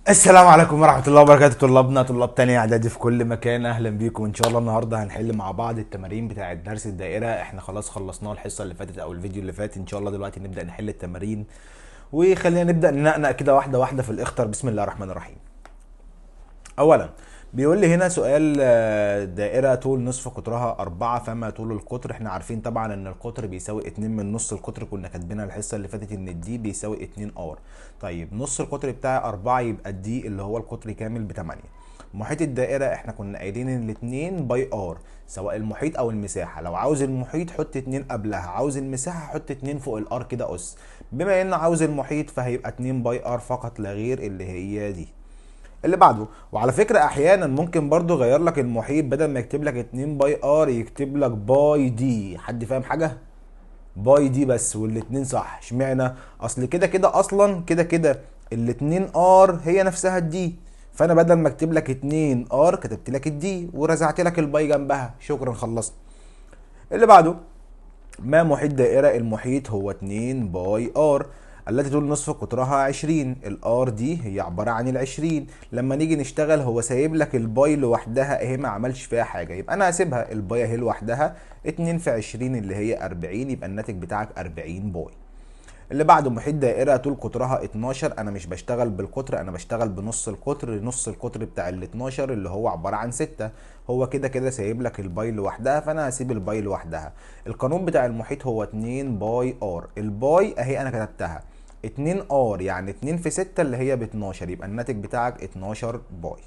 السلام عليكم ورحمة الله وبركاته. طلابنا طلاب تانية اعدادي في كل مكان، اهلا بيكم. ان شاء الله النهاردة هنحل مع بعض التمارين بتاعة درس الدائرة. احنا خلاص خلصناه الحصة اللي فاتت او الفيديو اللي فات. ان شاء الله دلوقتي نبدأ نحل التمارين، وخلينا نبدأ ننقنق كده واحدة واحدة في الاختر. بسم الله الرحمن الرحيم. اولا بيقول لي هنا سؤال، دائرة طول نصف قطرها 4 فما طول القطر. احنا عارفين طبعا ان القطر بيساوي 2 من نص القطر، كنا كاتبينها الحصة اللي فاتت ان الدي بيساوي 2 ار. طيب نص القطر بتاعي 4، يبقى الدي اللي هو القطر كامل ب 8. محيط الدائرة احنا كنا قايلين ان الاتنين باي ار، سواء المحيط او المساحة. لو عاوز المحيط حط 2 قبلها، عاوز المساحة حط 2 فوق الار كده اس. بما ان عاوز المحيط فهيبقى 2 باي ار فقط لا غير، اللي هي دي. اللي بعده، وعلى فكرة احيانا ممكن برضو يغير لك المحيط، بدل ما يكتب لك 2 باي ار يكتب لك باي دي. حد فاهم حاجة؟ باي دي بس، والاتنين صح. اشمعنى؟ اصل كده كده اصلا كده كده الاتنين ار هي نفسها الدي، فانا بدل ما اكتب لك 2 ار كتبت لك الدي ورزعت لك الباي جنبها. شكرا، خلصت. اللي بعده، ما محيط دائرة؟ المحيط هو 2 باي ار التي طول نصف قطرها 20. الار دي هي عبارة عن العشرين. لما نيجي نشتغل هو سايب لك الباي لوحدها اهي، ما عملش فيها حاجة، يبقى انا هسيبها الباي اهي لوحدها. 2 في 20 اللي هي 40، يبقى الناتج بتاعك 40 باي. اللي بعده، محيط دائرة طول قطرها 12. انا مش بشتغل بالقطر، انا بشتغل بنص القطر. نص القطر بتاع ال 12 اللي هو عبارة عن 6. هو كده كده سايب لك الباي لوحدها، فانا هسيب الباي لوحدها. القانون بتاع المحيط هو 2 باي ار. الباي اهي انا كتبتها 2 ار، يعني 2 في 6 اللي هي ب 12، يبقى الناتج بتاعك 12 باي.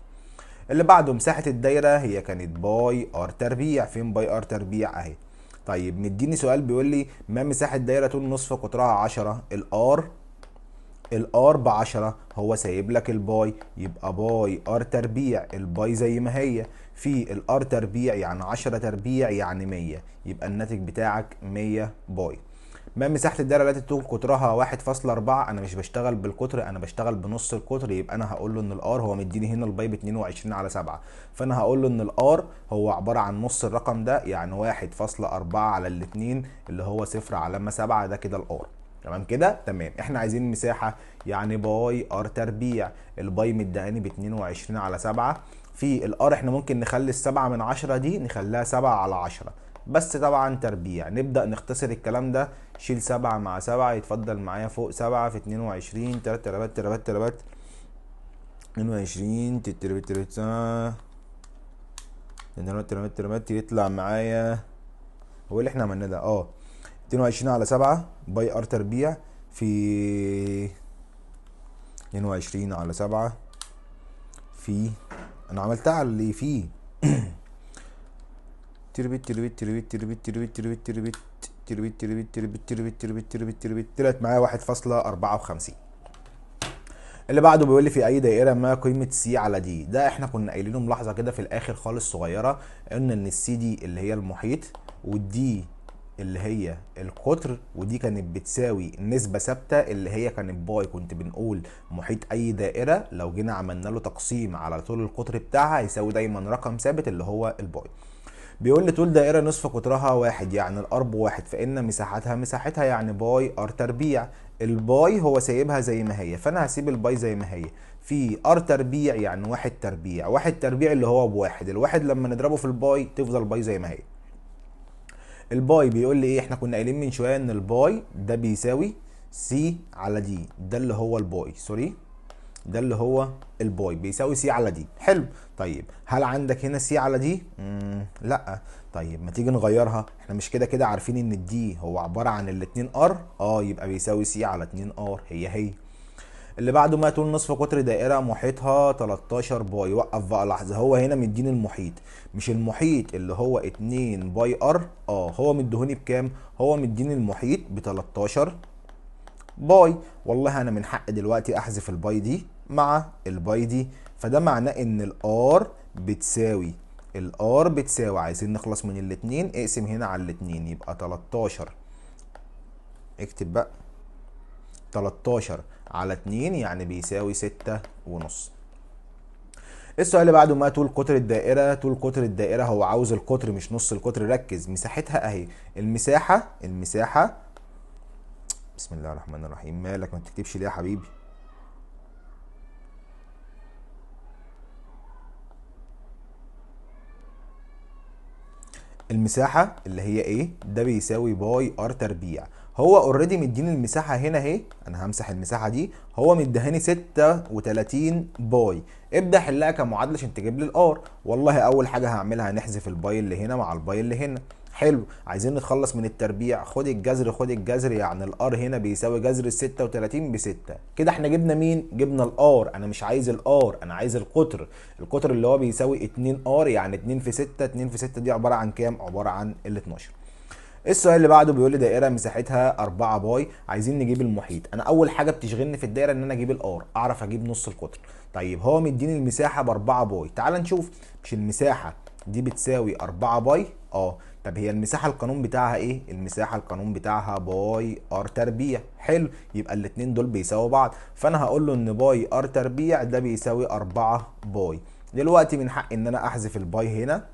اللي بعده، مساحة الدايرة هي كانت باي ار تربيع. فين باي ار تربيع؟ اهي. طيب مديني سؤال بيقول لي ما مساحة دايرة طول نصف قطرها 10. الار ب 10، هو سايب لك الباي، يبقى باي ار تربيع. الباي زي ما هي في الار تربيع، يعني 10 تربيع يعني 100، يبقى الناتج بتاعك 100 باي. ما مساحة الدايرة التي طول قطرها 1.4؟ انا مش بشتغل بالقطر، انا بشتغل بنص القطر، يبقى انا هقول له ان الار، هو مديني هنا الباي ب 22 على 7، فانا هقول له ان الار هو عبارة عن نص الرقم ده، يعني 1.4 على الاتنين اللي هو 0 علامة 7، ده كده الار. تمام كده، تمام. احنا عايزين المساحة، يعني باي ار تربيع. الباي مداني ب 22 على 7. في الار احنا ممكن نخلي السبعة من 10 دي نخليها 7 على 10، بس طبعا تربيع. نبدأ نختصر الكلام ده. شيل 7 مع 7، يتفضل معايا فوق 7 في 22، تلات تربات تربات تربات 22 تتربت تربت تربت تربت تربت، يطلع معايا هو إيه اللي احنا عملناه ده؟ 22 على 7 باي ار تربيع في 22 على 7 في، انا عملتها على اللي فيه تربت تربت تربت تربت تربت تربت تربت تربت تربت تربت تربت تربت تربت تربت، طلعت معايا 1.54. اللي بعده بيقول لي في اي دائره ما قيمه سي على دي. ده احنا كنا قايلينه ملاحظه كده في الاخر خالص صغيره، ان السي دي اللي هي المحيط، والدي اللي هي القطر، ودي كانت بتساوي نسبة ثابتة اللي هي كانت باي. كنت بنقول محيط أي دائرة لو جينا عملنا له تقسيم على طول القطر بتاعها هيساوي دايما رقم ثابت اللي هو الباي. بيقول لي طول دائرة نصف قطرها 1، يعني الار ب1، فإن مساحتها يعني باي ار تربيع. الباي هو سايبها زي ما هي، فأنا هسيب الباي زي ما هي. في ار تربيع يعني 1 تربيع، 1 تربيع اللي هو بواحد. الواحد لما نضربه في الباي تفضل باي زي ما هي. الباي بيقول لي ايه؟ احنا كنا قايلين من شويه ان الباي ده بيساوي سي على دي. ده اللي هو الباي، سوري، ده اللي هو الباي بيساوي سي على دي. حلو. طيب هل عندك هنا سي على دي؟ لا. طيب ما تيجي نغيرها. احنا مش كده كده عارفين ان الدي هو عباره عن الاتنين ار؟ يبقى بيساوي سي على 2 ار، هي. اللي بعده، ما طول نصف قطر دائرة محيطها 13 باي. وقف بقى لحظة، هو هنا مديني المحيط، مش المحيط اللي هو 2 باي ار؟ هو مديهوني بكام؟ هو مديني المحيط ب 13 باي. والله انا من حق دلوقتي احذف الباي دي مع الباي دي، فده معناه ان الار بتساوي عايزين نخلص من الاتنين، اقسم هنا على الاتنين يبقى 13. اكتب بقى 13 على 2 يعني بيساوي 6.5. السؤال اللي بعده، ما طول قطر الدائرة؟ طول قطر الدائرة هو عاوز القطر مش نص القطر. ركز، مساحتها اهي. المساحة بسم الله الرحمن الرحيم. مالك ما بتكتبش ليه يا حبيبي؟ المساحة اللي هي ايه ده بيساوي باي ار تربيع. هو اوريدي مديني المساحة هنا اهي، انا همسح المساحة دي، هو مديهاني 36 باي. ابدأ حلها كمعادلة عشان تجيب لي الار. والله اول حاجة هعملها هنحذف الباي اللي هنا مع الباي اللي هنا. حلو، عايزين نتخلص من التربيع، خد الجذر خد الجذر، يعني الار هنا بيساوي جذر ال 36 ب 6. كده احنا جبنا مين؟ جبنا الار. انا مش عايز الار، انا عايز القطر. القطر اللي هو بيساوي 2 ار، يعني 2 في 6. 2 في 6 دي عباره عن كام؟ عباره عن ال 12. السؤال اللي بعده بيقول لي دائره مساحتها 4 باي، عايزين نجيب المحيط. انا اول حاجه بتشغلني في الدايره ان انا اجيب الار، اعرف اجيب نص القطر. طيب هو مديني المساحه ب 4 باي، تعال نشوف. مش المساحه دي بتساوي 4 باي؟ اه. طب هي المساحه القانون بتاعها ايه؟ المساحه القانون بتاعها باي ار تربيع. حلو، يبقى الاتنين دول بيساووا بعض، فانا هقول له ان باي ار تربيع ده بيساوي 4 باي. دلوقتي من حقي ان انا احذف الباي هنا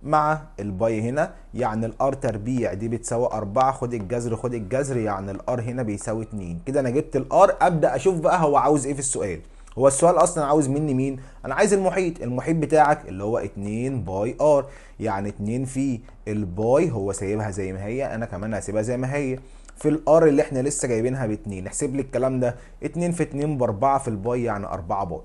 مع الباي هنا، يعني الار تربيع دي بتساوي 4، خد الجذر خد الجذر، يعني الار هنا بيساوي 2. كده انا جبت الار. ابدا اشوف بقى هو عاوز ايه في السؤال. هو السؤال اصلا عاوز مني مين؟ انا عايز المحيط. المحيط بتاعك اللي هو 2 باي ار، يعني 2 في الباي، هو سايبها زي ما هي، انا كمان هسيبها زي ما هي، في الار اللي احنا لسه جايبينها ب 2. احسب لي الكلام ده، 2 في 2 ب 4 في الباي، يعني 4 باي.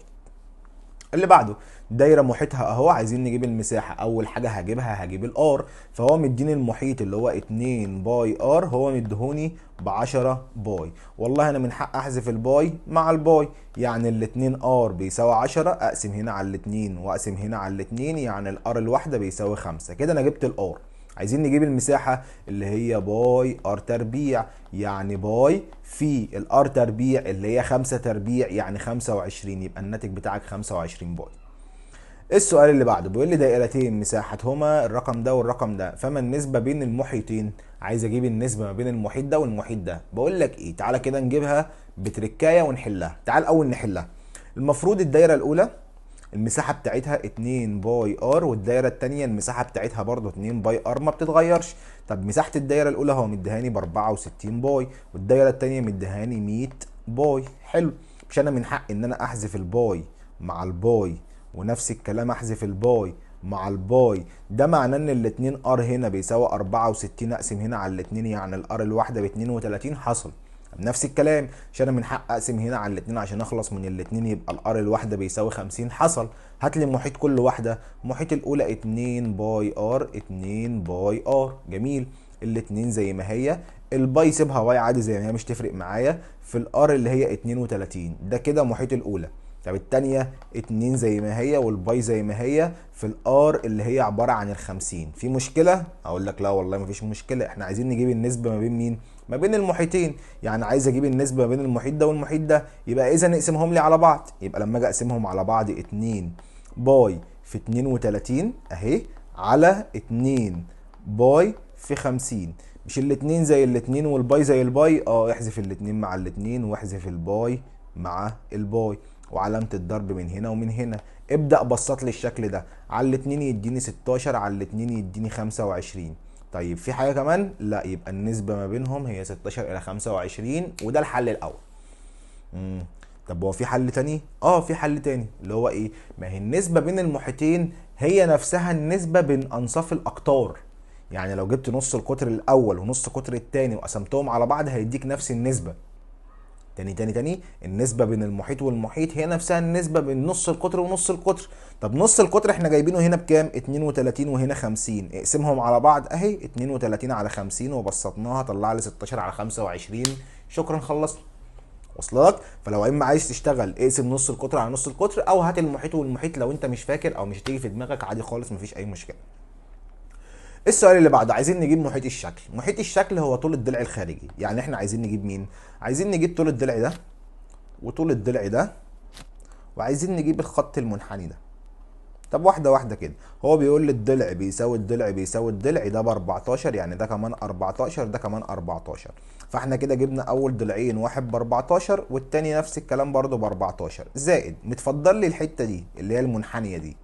اللي بعده دايره محيطها اهو، عايزين نجيب المساحه. اول حاجه هجيب الار، فهو مديني المحيط اللي هو 2 باي ار، هو مديهوني ب 10 باي. والله انا من حق احذف الباي مع الباي، يعني ال 2 ار بيساوي 10، اقسم هنا على الاتنين واقسم هنا على الاتنين، يعني الار الواحده بيساوي 5. كده انا جبت الار. عايزين نجيب المساحة اللي هي باي ار تربيع، يعني باي في الار تربيع اللي هي 5 تربيع، يعني 25، يبقى الناتج بتاعك 25 باي. السؤال اللي بعده بيقول لي دائرتين مساحتهما الرقم ده والرقم ده، فما النسبة بين المحيطين؟ عايز اجيب النسبة ما بين المحيط ده والمحيط ده. بقول لك ايه، تعالى كده نجيبها بتركاية ونحلها. تعال اول نحلها. المفروض الدايرة الاولى المساحة بتاعتها 2 باي ار، والدايرة التانية المساحة بتاعتها برضو 2 باي ار، ما بتتغيرش. طب مساحة الدايرة الأولى هو مديهاني ب 64 باي، والدايرة التانية مديهاني 100 باي. حلو، مش أنا من حق إن أنا أحذف الباي مع الباي، ونفس الكلام أحذف الباي مع الباي؟ ده معناه إن الاتنين ار هنا بيساوي 64، أقسم هنا على الاتنين، يعني الار الواحدة ب 32. حصل. نفس الكلام، مش انا من حق اقسم هنا على الاتنين عشان اخلص من الاتنين، يبقى الار الواحده بيساوي 50. حصل. هات لي محيط كل واحده. محيط الاولى 2 باي ار، 2 باي ار. جميل، الاتنين زي ما هي، الباي سيبها باي عادي زي ما هي، مش تفرق معايا، في الار اللي هي 32. ده كده محيط الاولى. طب التانية 2 زي ما هي والباي زي ما هي في الار اللي هي عبارة عن ال50. في مشكلة؟ اقول لك لا والله مفيش مشكلة. احنا عايزين نجيب النسبة ما بين مين؟ ما بين المحيطين. يعني عايز اجيب النسبة ما بين المحيط ده والمحيط ده، يبقى اذا نقسمهم لي على بعض. يبقى لما اجي اقسمهم على بعض 2 باي في 32 اهي، على 2 باي في 50. مش الاتنين زي الاتنين والباي زي الباي؟ احذف الاتنين مع الاتنين، واحذف الباي مع الباي، وعلامة الضرب من هنا ومن هنا. ابدأ بسط لي الشكل ده. على الاتنين يديني 16، على الاتنين يديني 25. طيب في حاجة كمان؟ لا، يبقى النسبة ما بينهم هي 16 إلى 25، وده الحل الأول. طب هو في حل تاني؟ في حل تاني، اللي هو ايه؟ ما هي النسبة بين المحيطين هي نفسها النسبة بين أنصاف الأقطار. يعني لو جبت نص القطر الأول ونص القطر التاني وقسمتهم على بعض هيديك نفس النسبة. تاني النسبة بين المحيط والمحيط هي نفسها النسبة بين نص القطر ونص القطر. طب نص القطر احنا جايبينه هنا بكام؟ 32 وهنا 50. اقسمهم على بعض اهي، 32 على 50 وبسطناها طلع لي 16 على 25. شكرا، خلصنا. وصل لك؟ فلو اما عايز تشتغل اقسم نص القطر على نص القطر، او هات المحيط والمحيط لو انت مش فاكر او مش هتيجي في دماغك، عادي خالص مفيش اي مشكلة. السؤال اللي بعده عايزين نجيب محيط الشكل. محيط الشكل هو طول الضلع الخارجي. يعني احنا عايزين نجيب مين؟ عايزين نجيب طول الضلع ده وطول الضلع ده، وعايزين نجيب الخط المنحني ده. طب واحده واحده كده. هو بيقول لي الضلع بيساوي الضلع بيساوي الضلع، ده ب 14، يعني ده كمان 14، ده كمان 14. فاحنا كده جبنا اول ضلعين، واحد ب 14 والتاني نفس الكلام برضو ب 14، زائد متفضل لي الحته دي اللي هي المنحنيه دي.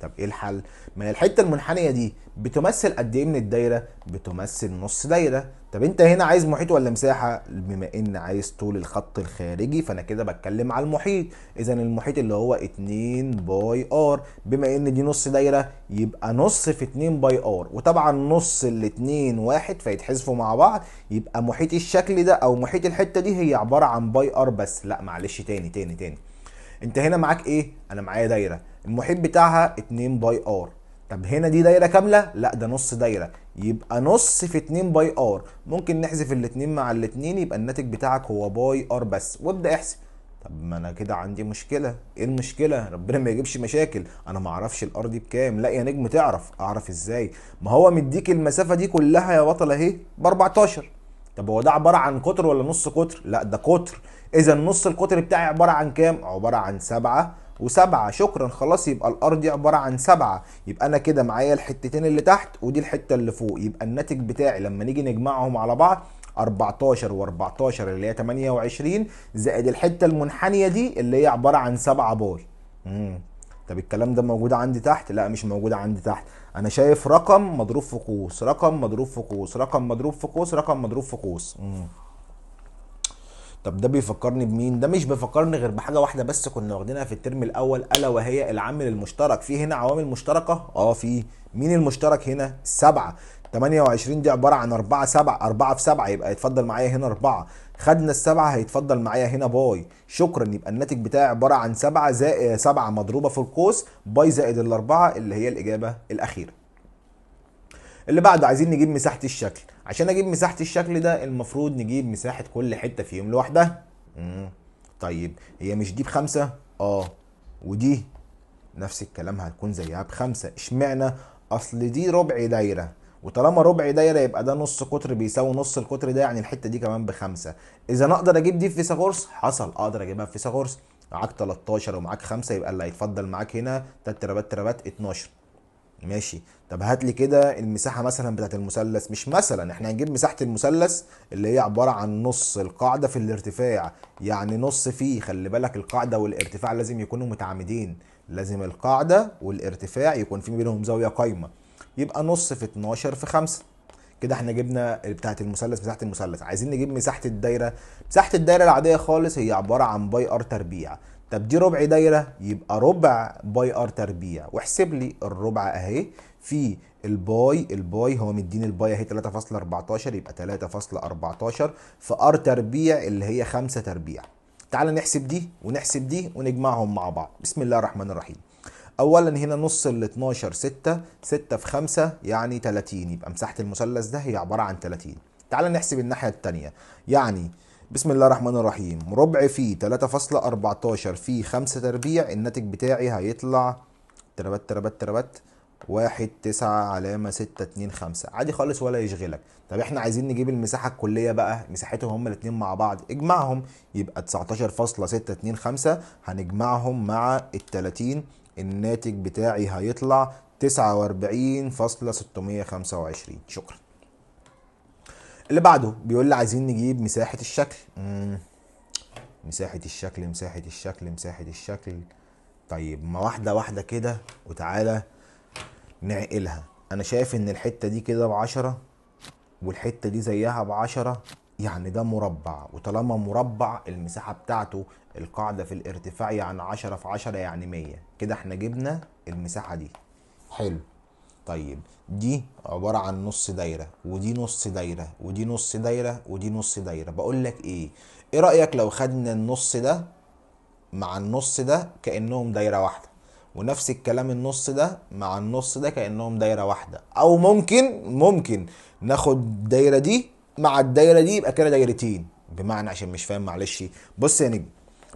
طب ايه الحل؟ ما هي الحته المنحنيه دي بتمثل قد ايه من الدايره؟ بتمثل نص دايره. طب انت هنا عايز محيط ولا مساحه؟ بما ان عايز طول الخط الخارجي فانا كده بتكلم على المحيط. اذا المحيط اللي هو 2 باي ار، بما ان دي نص دايره يبقى نص في 2 باي ار، وطبعا نص الاتنين واحد فيتحذفوا مع بعض، يبقى محيط الشكل ده او محيط الحته دي هي عباره عن باي ار بس. لا معلش، تاني. انت هنا معاك ايه؟ انا معايا دايره المحيط بتاعها 2 باي ار. طب هنا دي دايره كامله؟ لا ده نص دايره، يبقى نص في 2 باي ار. ممكن نحذف الاتنين مع الاتنين يبقى الناتج بتاعك هو باي ار بس، وابدا احسب. طب ما انا كده عندي مشكله. ايه المشكله؟ ربنا ما يجيبش مشاكل. انا ما اعرفش الار دي بكام. لا يا نجم تعرف. اعرف ازاي؟ ما هو مديك المسافه دي كلها يا بطل اهي ب 14. طب هو ده عباره عن قطر ولا نص قطر؟ لا ده قطر. اذا نص القطر بتاعي عباره عن كام؟ عباره عن 7 و7. شكرا خلاص، يبقى الارض دي عباره عن 7. يبقى انا كده معايا الحتتين اللي تحت ودي الحته اللي فوق، يبقى الناتج بتاعي لما نيجي نجمعهم على بعض 14 و14 اللي هي 28 زائد الحته المنحنيه دي اللي هي عباره عن 7 باي. طب الكلام ده موجود عندي تحت؟ لا مش موجود عندي تحت. انا شايف رقم مضروب في قوس، رقم مضروب في قوس، رقم مضروب في قوس، رقم مضروب في قوس. طب ده بيفكرني بمين؟ ده مش بيفكرني غير بحاجه واحده بس كنا واخدينها في الترم الاول، الا وهي العامل المشترك. في هنا عوامل مشتركه؟ في. مين المشترك هنا؟ السبعه. 28 دي عباره عن 4 7، 4 في 7 يبقى يتفضل معايا هنا 4. خدنا السبعه هيتفضل معايا هنا باي. شكرا، يبقى الناتج بتاعي عباره عن 7 زائد 7 مضروبه في القوس باي زائد الاربعه اللي هي الاجابه الاخيره. اللي بعده عايزين نجيب مساحة الشكل. عشان اجيب مساحة الشكل ده المفروض نجيب مساحة كل حتة فيهم لوحدها. طيب هي مش دي ب5؟ ودي نفس الكلام هتكون زيها ب5. اشمعنى؟ اصل دي ربع دايرة، وطالما ربع دايرة يبقى ده نص قطر بيساوي نص القطر ده، يعني الحتة دي كمان ب5. اذا انا اقدر اجيب دي في فيثاغورس؟ حصل، اقدر اجيبها في فيثاغورس. معاك 13 ومعاك 5 يبقى اللي هيتفضل معاك هنا 3 تربات تربات 12. ماشي. طب هات لي كده المساحه مثلا بتاعت المثلث. مش مثلا، احنا هنجيب مساحه المثلث اللي هي عباره عن نص القاعده في الارتفاع، يعني نص فيه. خلي بالك القاعده والارتفاع لازم يكونوا متعامدين، لازم القاعده والارتفاع يكون في بينهم زاويه قايمه. يبقى نص في 12 في 5. كده احنا جبنا بتاعه المثلث مساحه المثلث. عايزين نجيب مساحه الدايره. مساحه الدايره العاديه خالص هي عباره عن باي ار تربيع. طب دي ربع دايره يبقى ربع باي ار تربيع، واحسب لي الربع اهي في الباي هو مديني الباي اهي 3.14 يبقى 3.14 في ار تربيع اللي هي 5 تربيع. تعال نحسب دي ونحسب دي ونجمعهم مع بعض. بسم الله الرحمن الرحيم. اولا هنا نص ال 12 6، 6 في 5 يعني 30، يبقى مساحه المثلث ده هي عباره عن 30. تعال نحسب الناحيه الثانيه. يعني بسم الله الرحمن الرحيم، ربع في 3.14 في 5 تربيع، الناتج بتاعي هيطلع تربات 1 9 علامة 6 2 5 عادي خالص ولا يشغلك. طب احنا عايزين نجيب المساحة الكلية بقى، مساحتهم هما الاتنين مع بعض، اجمعهم. يبقى 19.625 هنجمعهم مع ال30، الناتج بتاعي هيطلع 49.625. شكرا. اللي بعده بيقول لي عايزين نجيب مساحة الشكل. مساحة الشكل. طيب ما واحدة واحدة كده وتعالى نعقلها. انا شايف ان الحتة دي كده ب10 والحتة دي زيها ب10، يعني ده مربع، وطالما مربع المساحة بتاعته القاعدة في الارتفاع يعني 10 في 10 يعني 100. كده احنا جبنا المساحة دي. حلو. طيب دي عبارة عن نص دايرة ودي نص دايرة ودي نص دايرة ودي نص دايرة. بقول لك ايه رأيك لو خدنا النص ده مع النص ده كأنهم دايرة واحدة، ونفس الكلام النص ده مع النص ده كأنهم دايرة واحدة، او ممكن ناخد الدايرة دي مع الدايرة دي يبقى كده دايرتين. بمعنى عشان مش فاهم معلش، بص يا نجم،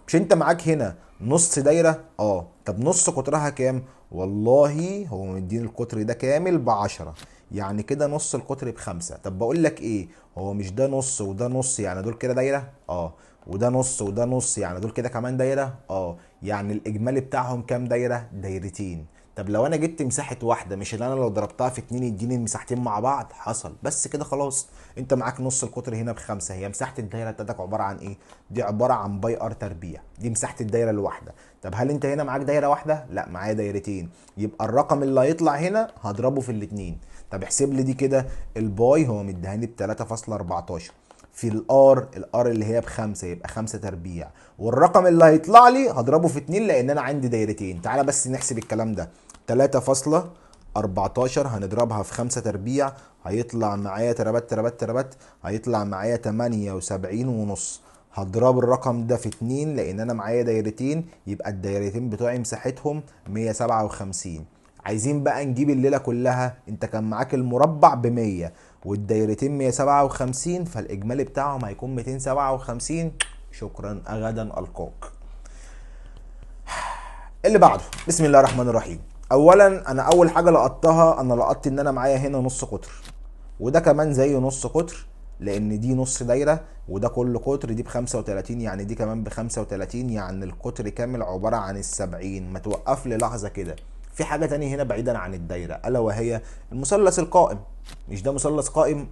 مش انت معاك هنا نص دايرة؟ طب نص قطرها كام؟ والله هو مديني القطر ده كامل ب10، يعني كده نص القطر ب5. طب بقول لك ايه، هو مش ده نص وده نص يعني دول كده دايرة؟ وده نص وده نص يعني دول كده كمان دايرة؟ يعني الاجمالي بتاعهم كام دايرة؟ دايرتين. طب لو انا جبت مساحه واحده، مش اللي انا لو ضربتها في اتنين يديني المساحتين مع بعض؟ حصل. بس كده خلاص، انت معاك نص القطر هنا بخمسة. هي مساحه الدايره بتاعتك عباره عن ايه؟ دي عباره عن باي ار تربيع، دي مساحه الدايره الواحده. طب هل انت هنا معاك دايره واحده؟ لا، معايا دايرتين، يبقى الرقم اللي هيطلع هنا هضربه في الاتنين. طب احسب لي دي كده. الباي هو مديهاني ب 3.14 في الار اللي هي بخمسة، يبقى 5 تربيع، والرقم اللي هيطلع لي هضربه في 2 لان انا عندي دايرتين. تعالى بس نحسب الكلام ده. 3.14 هنضربها في 5 تربيع، هيطلع معايا تربات هيطلع معايا 78 ونص. هضرب الرقم ده في 2 لان انا معايا دايرتين، يبقى الدايرتين بتوعي مساحتهم 157. عايزين بقى نجيب الليله كلها. انت كان معاك المربع ب 100 والدايرتين 157، فالاجمالي بتاعهم هيكون 257. شكرا، غدا القاك. اللي بعده، بسم الله الرحمن الرحيم. اولا انا اول حاجه لقطتها، انا لقطت ان انا معايا هنا نص قطر، وده كمان زي نص قطر لان دي نص دايره، وده كل قطر دي ب 35، يعني دي كمان ب 35، يعني القطر كامل عباره عن السبعين. ما توقف لي لحظه كده، في حاجه تانية هنا بعيدا عن الدايره، الا وهي المثلث القائم. مش ده مثلث قائم؟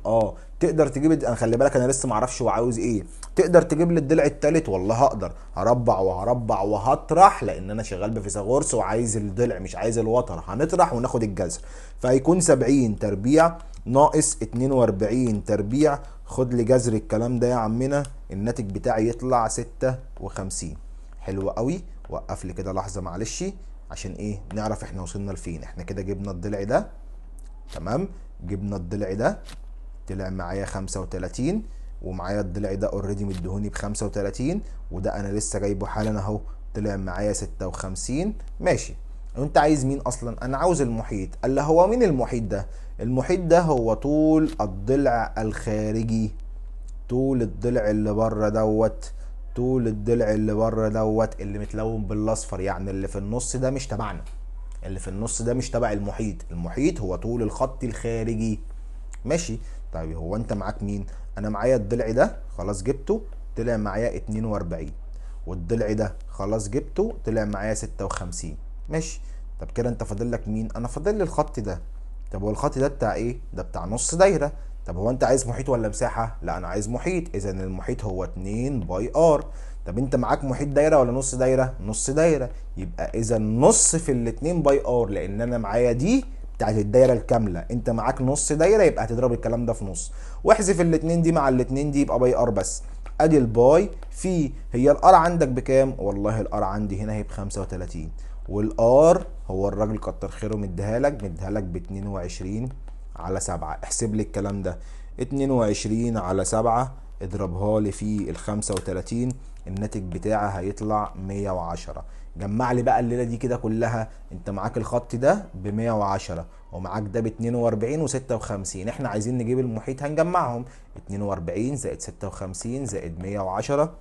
تقدر تجيب انا خلي بالك انا لسه معرفش هو عاوز ايه. تقدر تجيب لي الضلع التالت؟ والله هقدر. هربع وهربع وهطرح لان انا شغال بفيثاغورس وعايز الضلع مش عايز الوتر. هنطرح وناخد الجذر، فهيكون 70 تربيع ناقص 42 تربيع. خد لي جذر الكلام ده يا عمنا، الناتج بتاعي يطلع 56. حلو قوي. وقف لي كده لحظه معلش، عشان ايه نعرف احنا وصلنا لفين. احنا كده جبنا الضلع ده، تمام. جبنا الضلع ده طلع معايا 35، ومعايا الضلع ده اوريدي مديهوني ب 35، وده انا لسه جايبه حالا اهو طلع معايا 56. ماشي. وانت عايز مين اصلا؟ انا عاوز المحيط. قال لي هو مين المحيط ده؟ المحيط ده هو طول الضلع الخارجي، طول الضلع اللي بره دوت، طول الضلع اللي بره دوت اللي متلون بالاصفر، يعني اللي في النص ده مش تبعنا، اللي في النص ده مش تبع المحيط. المحيط هو طول الخط الخارجي. ماشي. طيب هو انت معاك مين؟ انا معايا الضلع ده خلاص جبته طلع معايا 42، والضلع ده خلاص جبته طلع معايا 56. ماشي. طب كده انت فاضل لك مين؟ انا فاضل لي الخط ده. طب هو الخط ده بتاع ايه؟ ده بتاع نص دايره. طب هو انت عايز محيط ولا مساحه؟ لا انا عايز محيط، اذا المحيط هو 2 باي ار. طب انت معاك محيط دايره ولا نص دايره؟ نص دايره، يبقى اذا نص في الاتنين باي ار، لان انا معايا دي بتاعت الدايره الكامله، انت معاك نص دايره، يبقى هتضرب الكلام ده في نص، واحذف الاتنين دي مع الاتنين دي، يبقى باي ار بس. ادي الباي في، هي الار عندك بكام؟ والله الار عندي هنا هي ب 35، والار هو الراجل كتر خيره مديها لك ب 22 على 7. احسب لي الكلام ده، 22 على 7 اضربها لي في ال 35، الناتج بتاعها هيطلع 110. جمع لي بقى الليله دي كده كلها. انت معاك الخط ده ب 110 ومعاك ده ب 42 و56، احنا عايزين نجيب المحيط هنجمعهم. 42 زائد 56 زائد 110.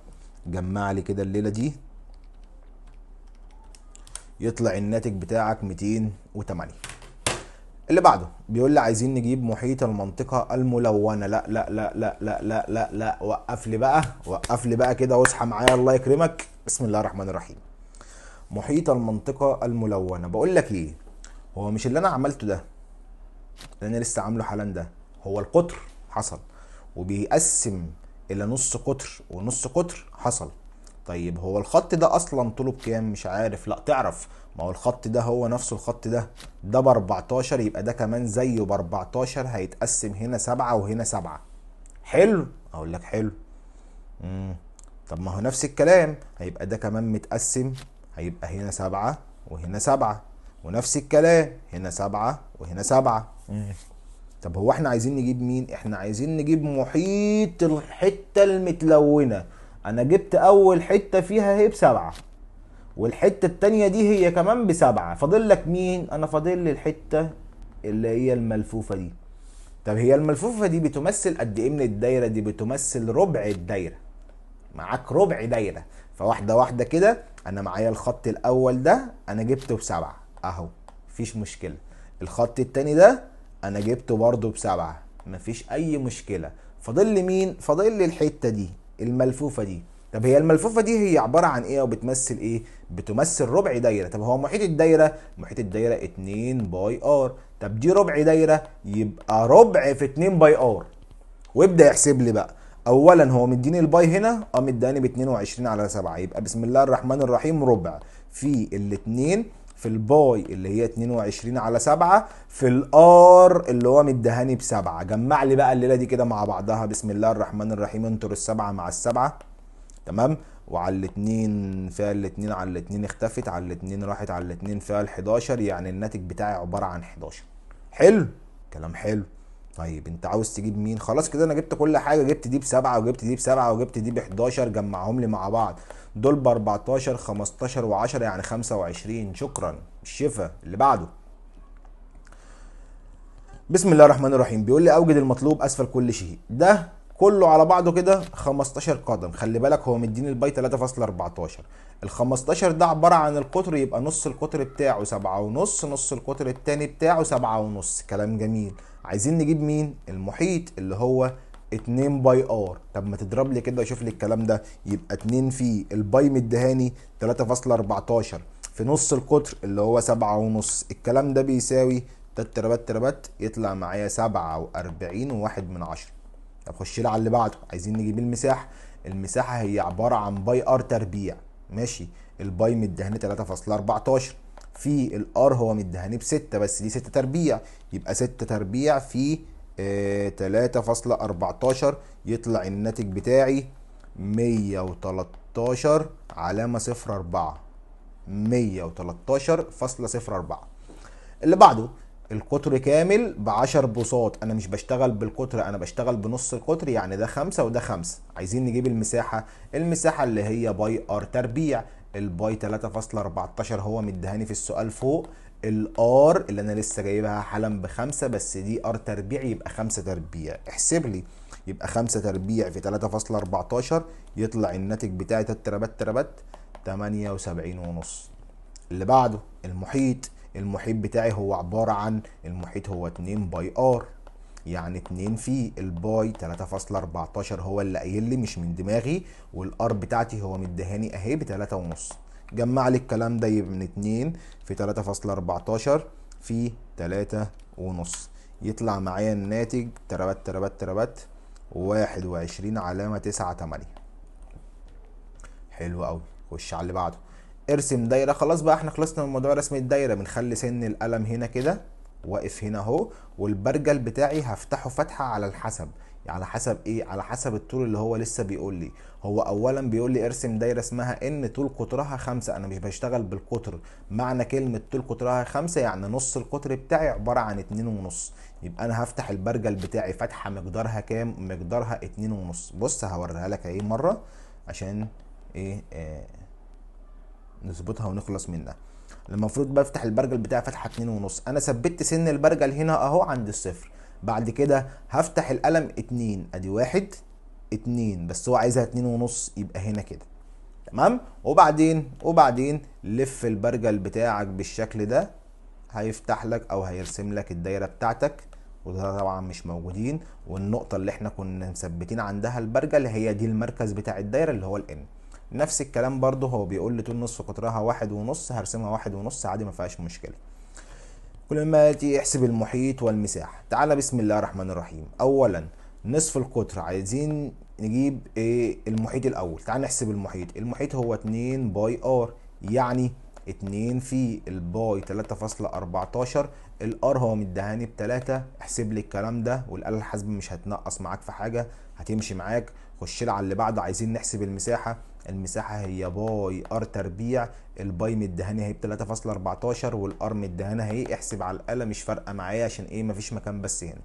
جمع لي كده الليله دي، يطلع الناتج بتاعك 208. اللي بعده بيقول لي عايزين نجيب محيط المنطقة الملونة. لا لا لا لا لا لا لا لا، وقف لي بقى، وقف لي بقى كده واصحى معايا الله يكرمك. بسم الله الرحمن الرحيم. محيط المنطقة الملونة، بقول لك ايه، هو مش اللي انا عملته ده اللي انا لسه عامله حالا ده هو القطر؟ حصل. وبيقسم الى نص قطر ونص قطر؟ حصل. طيب هو الخط ده اصلا طوله بكام؟ مش عارف. لا تعرف، ما هو الخط ده هو نفسه الخط ده ب 14، يبقى ده كمان زيه ب 14، هيتقسم هنا 7 وهنا 7. حلو. اقول لك حلو. طب ما هو نفس الكلام، هيبقى ده كمان متقسم، هيبقى هنا 7 وهنا 7، ونفس الكلام هنا 7 وهنا 7. طب هو احنا عايزين نجيب مين؟ احنا عايزين نجيب محيط الحتة المتلونة. انا جبت اول حتة فيها هي ب7، والحتة التانية دي هي كمان ب7. فاضل لك مين؟ انا فاضل لي الحتة اللي هي الملفوفة دي. طب هي الملفوفة دي بتمثل قد ايه من الدايرة؟ دي بتمثل ربع الدايرة. معاك ربع دايرة. فواحدة واحدة كده، انا معايا الخط الاول ده انا جبته ب7 اهو، مفيش مشكلة. الخط التاني ده انا جبته برضه ب7، مفيش اي مشكلة. فاضل لي مين؟ فاضل لي الحتة دي الملفوفة دي. طب هي الملفوفه دي هي عباره عن ايه وبتمثل ايه؟ بتمثل ربع دايره. طب هو محيط الدايره، محيط الدايره 2 باي ار. طب دي ربع دايره، يبقى ربع في 2 باي ار. وابدا يحسب لي بقى. اولا هو مديني الباي هنا، مداني ب 22 على 7، يبقى بسم الله الرحمن الرحيم ربع في الاتنين في الباي اللي هي 22 على 7 في الار اللي هو مدهاني بسبعة. جمع لي بقى الليله دي كده مع بعضها. بسم الله الرحمن الرحيم، انطر السبعه مع السبعه. تمام. وعلى الاتنين فيها الاتنين على الاتنين اختفت، على الاتنين راحت، على الاتنين فيها ال11، يعني الناتج بتاعي عباره عن 11. حلو. كلام حلو. طيب انت عاوز تجيب مين؟ خلاص كده انا جبت كل حاجه، جبت دي بسبعه وجبت دي بسبعه وجبت دي ب11. جمعهم لي مع بعض، دول ب 14 15 و10 يعني 25. شكرا. الشفا اللي بعده. بسم الله الرحمن الرحيم. بيقول لي اوجد المطلوب اسفل كل شيء. ده كله على بعضه كده 15 قدم. خلي بالك هو مديني الباي 3.14. ال 15 ده عباره عن القطر، يبقى نص القطر بتاعه 7.5، نص القطر التاني بتاعه 7.5. كلام جميل. عايزين نجيب مين؟ المحيط اللي هو 2 باي ار. طب ما تضرب لي كده وشوف لي الكلام ده. يبقى 2 في الباي مدهاني 3.14 في نص القطر اللي هو 7.5. الكلام ده بيساوي تربات تربات، يطلع معايا 47.1. طب خش لي على اللي بعده. عايزين نجيب المساحه. المساحه هي عباره عن باي ار تربيع. ماشي. الباي مدهاني 3.14 في الار هو مدهاني ب6، بس دي 6 تربيع، يبقى 6 تربيع في 3.14 يطلع الناتج بتاعي 113 علامة 04. 113.04. اللي بعده القطر كامل ب10 بساط. انا مش بشتغل بالقطر، انا بشتغل بنص القطر، يعني ده 5 وده 5. عايزين نجيب المساحة. المساحة اللي هي باي ار تربيع. الباي 3.14 هو مديهاني في السؤال فوق. الار اللي انا لسه جايبها حالا ب5، بس دي ار تربيع يبقى 5 تربيع. احسب لي. يبقى 5 تربيع في 3.14 يطلع الناتج بتاعي تربات تربات 78.5. اللي بعده المحيط. المحيط بتاعي هو عبارة عن المحيط هو 2 باي ار، يعني 2 في الباي 3.14 هو اللي قايل لي مش من دماغي، والار بتاعتي هو مديهاني اهي ب3.5. جمع لي الكلام ده يبقى من 2 في 3.14 في 3.5 يطلع معايا الناتج تربات تربات تربات 21 علامة 9.8. حلو قوي. خش على اللي بعده. ارسم دايره. خلاص بقى احنا خلصنا من موضوع رسم الدايره. بنخلي سن القلم هنا كده واقف هنا اهو، والبرجل بتاعي هفتحه فتحه على الحسب. على حسب ايه؟ على حسب الطول اللي هو لسه بيقول لي. هو اولا بيقول لي ارسم دايره اسمها ان طول قطرها 5. انا مش بشتغل بالقطر. معنى كلمه طول قطرها 5 يعني نص القطر بتاعي عباره عن 2.5. يبقى انا هفتح البرجل بتاعي فتحه مقدارها كام؟ مقدارها 2.5. بص هوريها لك اهي مره عشان ايه نظبطها ونخلص منها. المفروض بفتح البرجل بتاعي فتحه 2.5. انا ثبت سن البرجل هنا اهو عند الصفر. بعد كده هفتح القلم 2. ادي 1 2، بس هو عايزها 2.5 يبقى هنا كده. تمام. وبعدين لف البرجل بتاعك بالشكل ده. هيفتح لك او هيرسم لك الدايره بتاعتك، وده طبعا مش موجودين. والنقطه اللي احنا كنا مثبتين عندها البرجل هي دي المركز بتاع الدايره اللي هو الان. نفس الكلام برضو هو بيقول لي طول نصف قطرها 1.5، هرسمها 1.5 عادي ما فيهاش مشكله. كل ما تيجي احسب المحيط والمساحه. تعالى بسم الله الرحمن الرحيم. اولا نصف القطر عايزين نجيب ايه؟ المحيط الاول. تعال نحسب المحيط. المحيط هو 2 باي ار، يعني 2 في الباي 3.14. الار هو مديهاني ب3. احسب لي الكلام ده، والاله الحاسبه مش هتنقص معاك في حاجه، هتمشي معاك. خش لي على اللي بعده. عايزين نحسب المساحه. المساحه هي باي ار تربيع. الباي مديهاني اهي ب 3.14 والار مديهاني اهي. احسب على الاله مش فارقه معايا عشان ايه؟ مفيش مكان بس هنا.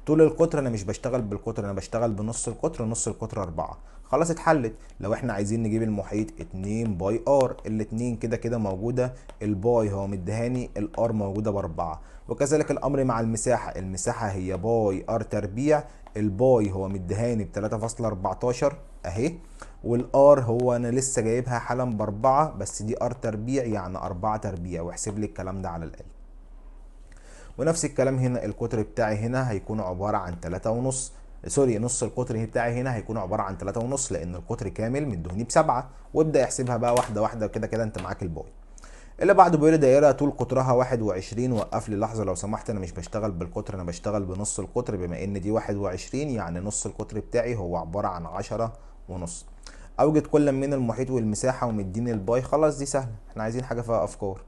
طول القطر انا مش بشتغل بالقطر، انا بشتغل بنص القطر. نص القطر 4. خلاص اتحلت. لو احنا عايزين نجيب المحيط 2 باي ار، الاتنين كده كده موجوده. الباي هو مديهاني، الار موجوده ب4. وكذلك الامر مع المساحه. المساحه هي باي ار تربيع. الباي هو مديهاني ب 3.14 اهي، والار هو انا لسه جايبها حالا ب4، بس دي ار تربيع يعني 4 تربيع. واحسب لي الكلام ده على الاله. ونفس الكلام هنا. القطر بتاعي هنا هيكون عبارة عن 3.5. سوري، نص القطر بتاعي هنا هيكون عباره عن 3 ونص، لان القطر كامل مدهوني ب7. وابدا احسبها بقى واحده واحده، وكده كده انت معاك الباي. اللي بعده بيقول لي دائره طول قطرها 21. وقف لي لحظه لو سمحت، انا مش بشتغل بالقطر، انا بشتغل بنص القطر. بما ان دي 21 يعني نص القطر بتاعي هو عباره عن 10 ونص. اوجد كل من المحيط والمساحه ومديني الباي. خلاص دي سهله، احنا عايزين حاجه فيها افكار.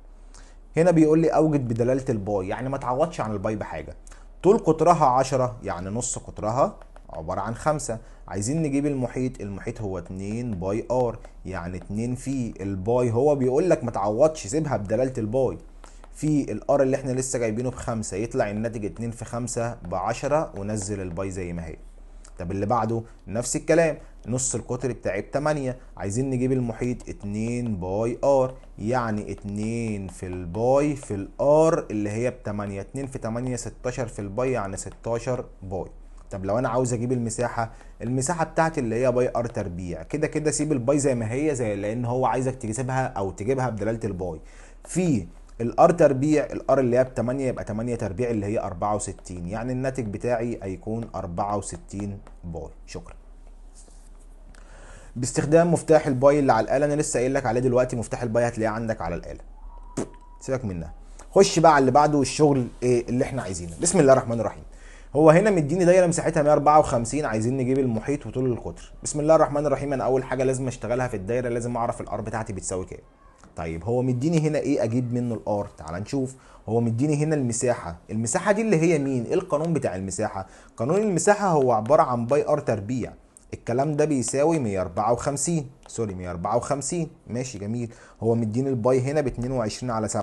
هنا بيقول لي اوجد بدلاله الباي، يعني ما تعوضش عن الباي بحاجه. طول قطرها 10 يعني نص قطرها عباره عن 5. عايزين نجيب المحيط. المحيط هو 2 باي ار، يعني 2 في الباي. هو بيقول لك ما تعوضش، سيبها بدلاله الباي. في الار اللي احنا لسه جايبينه ب5، يطلع الناتج 2 في 5 ب10، ونزل الباي زي ما هي. طب اللي بعده نفس الكلام. نص القطر بتاعي ب8، عايزين نجيب المحيط. 2 باي ار، يعني 2 في الباي في الار اللي هي ب8. 2 في 8 16 في الباي، يعني 16 باي. طب لو انا عاوز اجيب المساحه، المساحه بتاعتي اللي هي باي ار تربيع. كده كده سيب الباي زي ما هي، زي لان هو عايزك تجيبها او تجيبها بدلاله الباي. في الار تربيع، الار اللي هي ب 8 يبقى 8 تربيع اللي هي 64، يعني الناتج بتاعي هيكون 64 باي. شكرا. باستخدام مفتاح الباي اللي على الاله، انا لسه قايل لك عليه دلوقتي. مفتاح الباي هتلاقيه عندك على الاله، سيبك منها. خش بقى على اللي بعده، والشغل ايه اللي احنا عايزينه. بسم الله الرحمن الرحيم. هو هنا مديني دايره مساحتها 154، عايزين نجيب المحيط وطول القطر. بسم الله الرحمن الرحيم. انا اول حاجه لازم اشتغلها في الدايره، لازم اعرف الار بتاعتي بتساوي كام. طيب هو مديني هنا ايه اجيب منه الار؟ تعال نشوف. هو مديني هنا المساحه. المساحه دي اللي هي مين؟ ايه القانون بتاع المساحه؟ قانون المساحه هو عباره عن باي ار تربيع. الكلام ده بيساوي 154، سوري 154. ماشي جميل. هو مديني الباي هنا ب 22 على 7،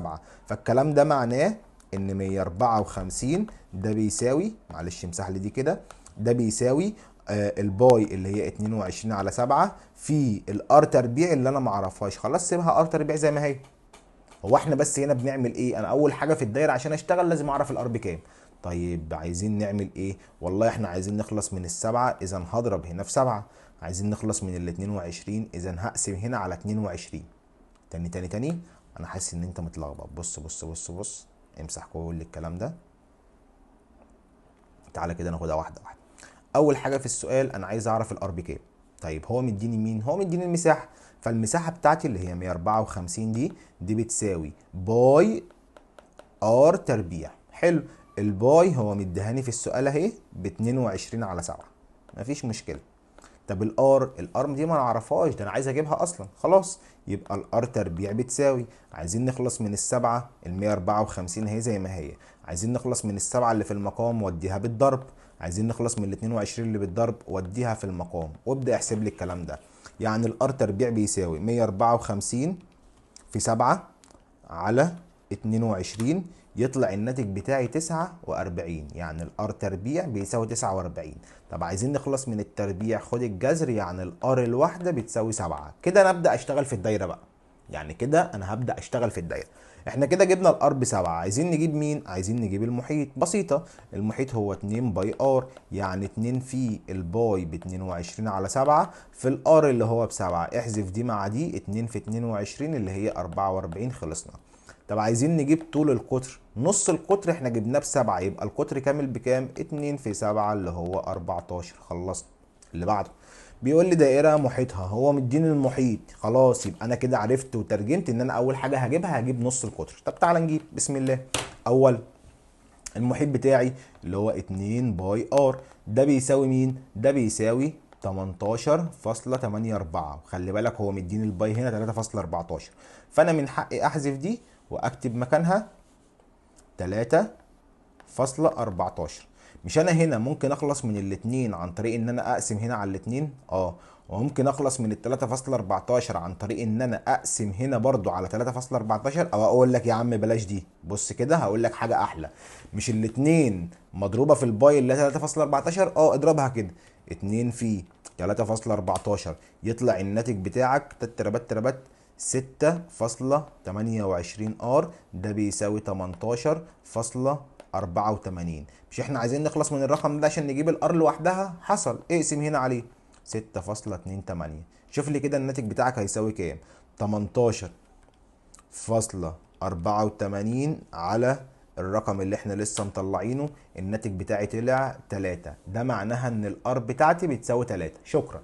فالكلام ده معناه ان 154 ده بيساوي، معلش امسح لي دي كده، ده بيساوي الباي اللي هي 22 على 7 في الار تربيع اللي انا ما اعرفهاش. خلاص سيبها ار تربيع زي ما هي. هو احنا بس هنا بنعمل ايه؟ انا اول حاجه في الدايره عشان اشتغل لازم اعرف الار بكام. طيب عايزين نعمل ايه؟ والله احنا عايزين نخلص من السبعه، اذا هضرب هنا في 7. عايزين نخلص من ال 22، اذا هقسم هنا على 22. تاني تاني تاني، انا حاسس ان انت متلخبط. بص بص بص بص، امسح كل الكلام ده. تعالى كده ناخدها واحده واحده. اول حاجه في السؤال انا عايز اعرف الار بكام. طيب هو مديني مين؟ هو مديني المساحه. فالمساحه بتاعتي اللي هي 154 دي بتساوي باي ار تربيع. حلو. الباي هو مديهاني في السؤال اهي ب 22 على 7، مفيش مشكله. طب الار دي ما نعرفهاش، ده انا عايز اجيبها اصلا. خلاص يبقى الار تربيع بتساوي، عايزين نخلص من السبعه، ال 154 اهي زي ما هي. عايزين نخلص من السبعه اللي في المقام وديها بالضرب. عايزين نخلص من ال 22 اللي بالضرب وديها في المقام، وابدا احسب لي الكلام ده. يعني الار تربيع بيساوي 154 في 7 على 22، يطلع الناتج بتاعي 49. يعني الار تربيع بيساوي 49. طب عايزين نخلص من التربيع، خد الجذر، يعني الار الواحده بتساوي 7. كده انا ابدا اشتغل في الدايره بقى. يعني كده انا هبدا اشتغل في الدايره. احنا كده جبنا الار ب7، عايزين نجيب مين؟ عايزين نجيب المحيط. بسيطه، المحيط هو 2 باي ار، يعني 2 في الباي ب 22 على 7 في الار اللي هو ب7. احذف دي مع دي، 2 في 22 اللي هي 44. خلصنا. طب عايزين نجيب طول القطر. نص القطر احنا جبناه ب7، يبقى القطر كامل بكام؟ 2 في 7 اللي هو 14. خلصنا. اللي بعده بيقول لي دائره محيطها، هو مديني المحيط. خلاص يبقى انا كده عرفت وترجمت ان انا اول حاجه هجيبها هجيب نص القطر. طب تعالى نجيب، بسم الله. اول المحيط بتاعي اللي هو 2 باي ار، ده بيساوي مين؟ ده بيساوي 18.84. وخلي بالك هو مديني الباي هنا 3.14، فانا من حقي احذف دي واكتب مكانها 3.14. مش انا هنا ممكن اخلص من الاتنين عن طريق ان انا اقسم هنا على الاتنين؟ وممكن اخلص من ال 3.14 عن طريق ان انا اقسم هنا برضو على 3.14، او اقول لك يا عم بلاش دي. بص كده هقول لك حاجه احلى. مش الاتنين مضروبه في الباي اللي هي 3.14؟ اضربها كده. 2 في 3.14 يطلع الناتج بتاعك تربات تربات 6.28 ار، ده بيساوي 18.84. مش احنا عايزين نخلص من الرقم ده عشان نجيب الار لوحدها؟ حصل، اقسم هنا عليه 6.28. شوف لي كده الناتج بتاعك هيساوي كام. 18.84 على الرقم اللي احنا لسه مطلعينه الناتج بتاعي طلع 3، ده معناها ان الار بتاعتي بتساوي 3. شكرا.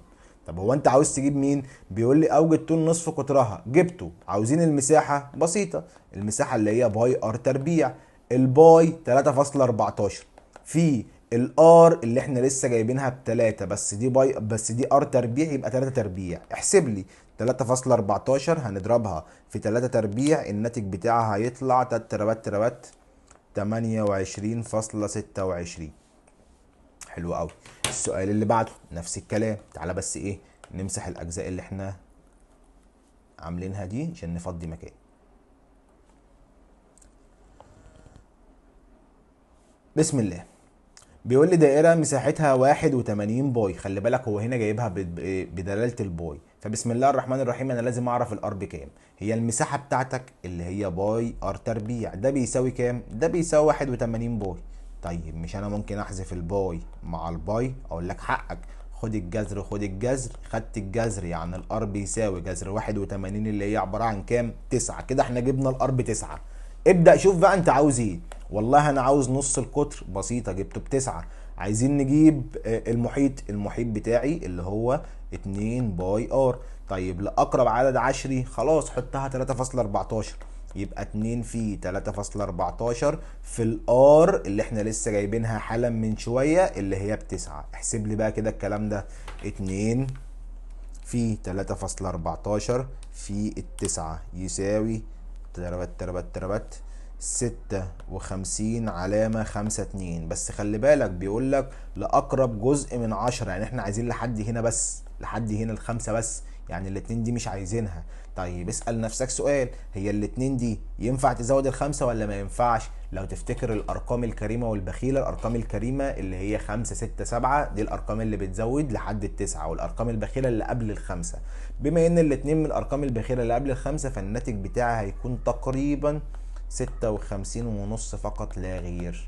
طب هو انت عاوز تجيب مين؟ بيقول لي اوجد طول نصف قطرها، جبته. عاوزين المساحه، بسيطه، المساحه اللي هي باي ار تربيع. الباي 3.14 في الار اللي احنا لسه جايبينها ب3، بس دي باي، بس دي ار تربيع، يبقى 3 تربيع. احسب لي 3.14 هنضربها في 3 تربيع، الناتج بتاعها هيطلع 28.26. حلو قوي. السؤال اللي بعده نفس الكلام. تعالى بس ايه، نمسح الاجزاء اللي احنا عاملينها دي عشان نفضي مكان. بسم الله. بيقول لي دائرة مساحتها 81 باي. خلي بالك هو هنا جايبها بدلالة الباي. فبسم الله الرحمن الرحيم، انا لازم اعرف الار بكام. هي المساحة بتاعتك اللي هي باي ار تربيع، ده بيساوي كام؟ ده بيساوي 81 باي. طيب مش انا ممكن احذف الباي مع الباي؟ اقول لك حقك، خد الجذر خد الجذر. خدت الجذر يعني الار بيساوي جذر 81 اللي هي عبارة عن كام؟ 9. كده احنا جبنا الار ب9. ابدأ شوف بقى انت عاوز ايه. والله انا عاوز نص القطر، بسيطة جبته ب9. عايزين نجيب المحيط بتاعي اللي هو 2 باي ار. طيب لأقرب عدد عشري، خلاص حطها 3.14، يبقى 2 في 3.14 في الار اللي احنا لسه جايبينها حالا من شوية اللي هي ب9. احسب لي بقى كده الكلام ده. 2 في 3.14 في ال9 يساوي تربت 56 علامة 5 2. بس خلي بالك بيقول لك لأقرب جزء من 10، يعني احنا عايزين لحد هنا بس، لحد هنا ال5 بس، يعني الاتنين دي مش عايزينها. طيب اسأل نفسك سؤال، هي الاتنين دي ينفع تزود ال5 ولا ما ينفعش؟ لو تفتكر الأرقام الكريمة والبخيلة، الأرقام الكريمة اللي هي 5 6 7 دي الأرقام اللي بتزود لحد ال9، والأرقام البخيلة اللي قبل ال5. بما إن الاتنين من الأرقام البخيلة اللي قبل ال5، فالناتج بتاعي هيكون تقريبا 56.5 فقط لا غير.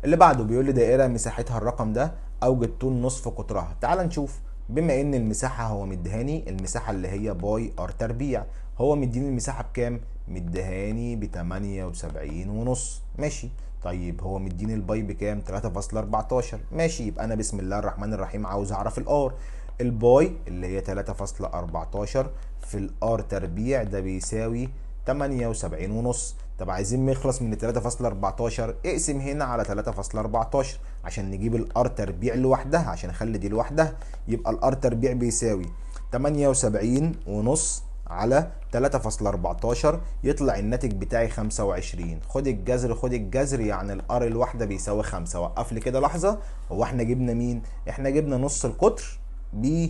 اللي بعده بيقول لي دائرة مساحتها الرقم ده، اوجد طول نصف قطرها. تعال نشوف. بما ان المساحة هو مديهاني المساحة اللي هي باي ار تربيع، هو مديني المساحة بكام؟ مديهاني ب78.5. ماشي. طيب هو مديني الباي بكام؟ 3.14. ماشي. يبقى انا بسم الله الرحمن الرحيم عاوز اعرف الار. الباي اللي هي 3.14 في الار تربيع ده بيساوي 78.5. طب عايزين نخلص من 3.14، اقسم هنا على 3.14 عشان نجيب الار تربيع لوحدها، عشان اخلي دي لوحدها. يبقى الار تربيع بيساوي 78.5 على 3.14، يطلع الناتج بتاعي 25. خد الجذر خد الجذر، يعني الار الواحده بيساوي 5. وقف لي كده لحظه، هو احنا جبنا مين؟ احنا جبنا نص القطر ب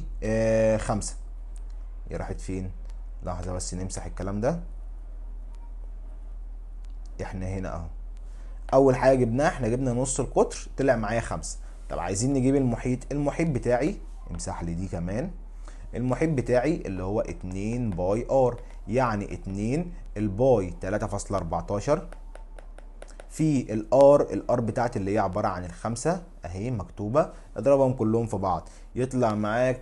5. هي راحت فين؟ لحظه بس نمسح الكلام ده. احنا هنا اهو، اول حاجه جبناها احنا جبنا نص القطر طلع معايا 5. طب عايزين نجيب المحيط بتاعي، امسح لي دي كمان. المحيط بتاعي اللي هو 2 باي ار، يعني 2 الباي 3.14 في الار بتاعتي اللي هي عباره عن ال5 اهي مكتوبه، اضربهم كلهم في بعض يطلع معاك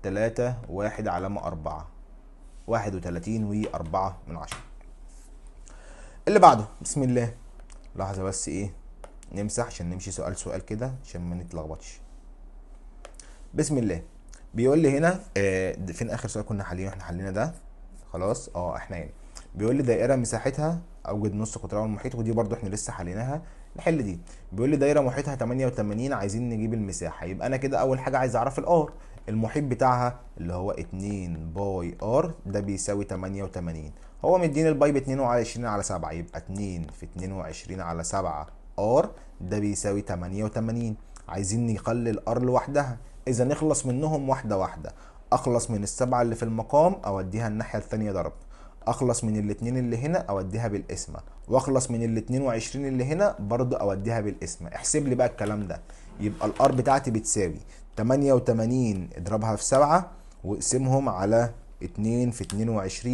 3 1 علامه 4، 31.4. اللي بعده بسم الله. لحظه بس ايه، نمسح عشان نمشي سؤال سؤال كده عشان ما نتلخبطش. بسم الله. بيقول لي هنا فين اخر سؤال كنا حالينه؟ احنا حلينا ده خلاص. احنا هنا بيقول لي دائره مساحتها اوجد نص قطرها المحيط، ودي برضو احنا لسه حليناها. نحل دي. بيقول لي دايره محيطها 88، عايزين نجيب المساحه. يبقى انا كده اول حاجه عايز اعرف الار. المحيط بتاعها اللي هو 2 باي ار ده بيساوي 88. هو مديني الباي ب 22 على 7، يبقى 2 في 22 على 7 ار ده بيساوي 88. عايزين نخلي الار لوحدها، اذا نخلص منهم واحده واحده. اخلص من السبعه اللي في المقام اوديها الناحيه الثانيه ضرب، اخلص من الاتنين اللي هنا اوديها بالقسمه، واخلص من ال 22 اللي هنا برضو اوديها بالقسمه. احسب لي بقى الكلام ده. يبقى الار بتاعتي بتساوي 88 اضربها في 7 واقسمهم على 2 في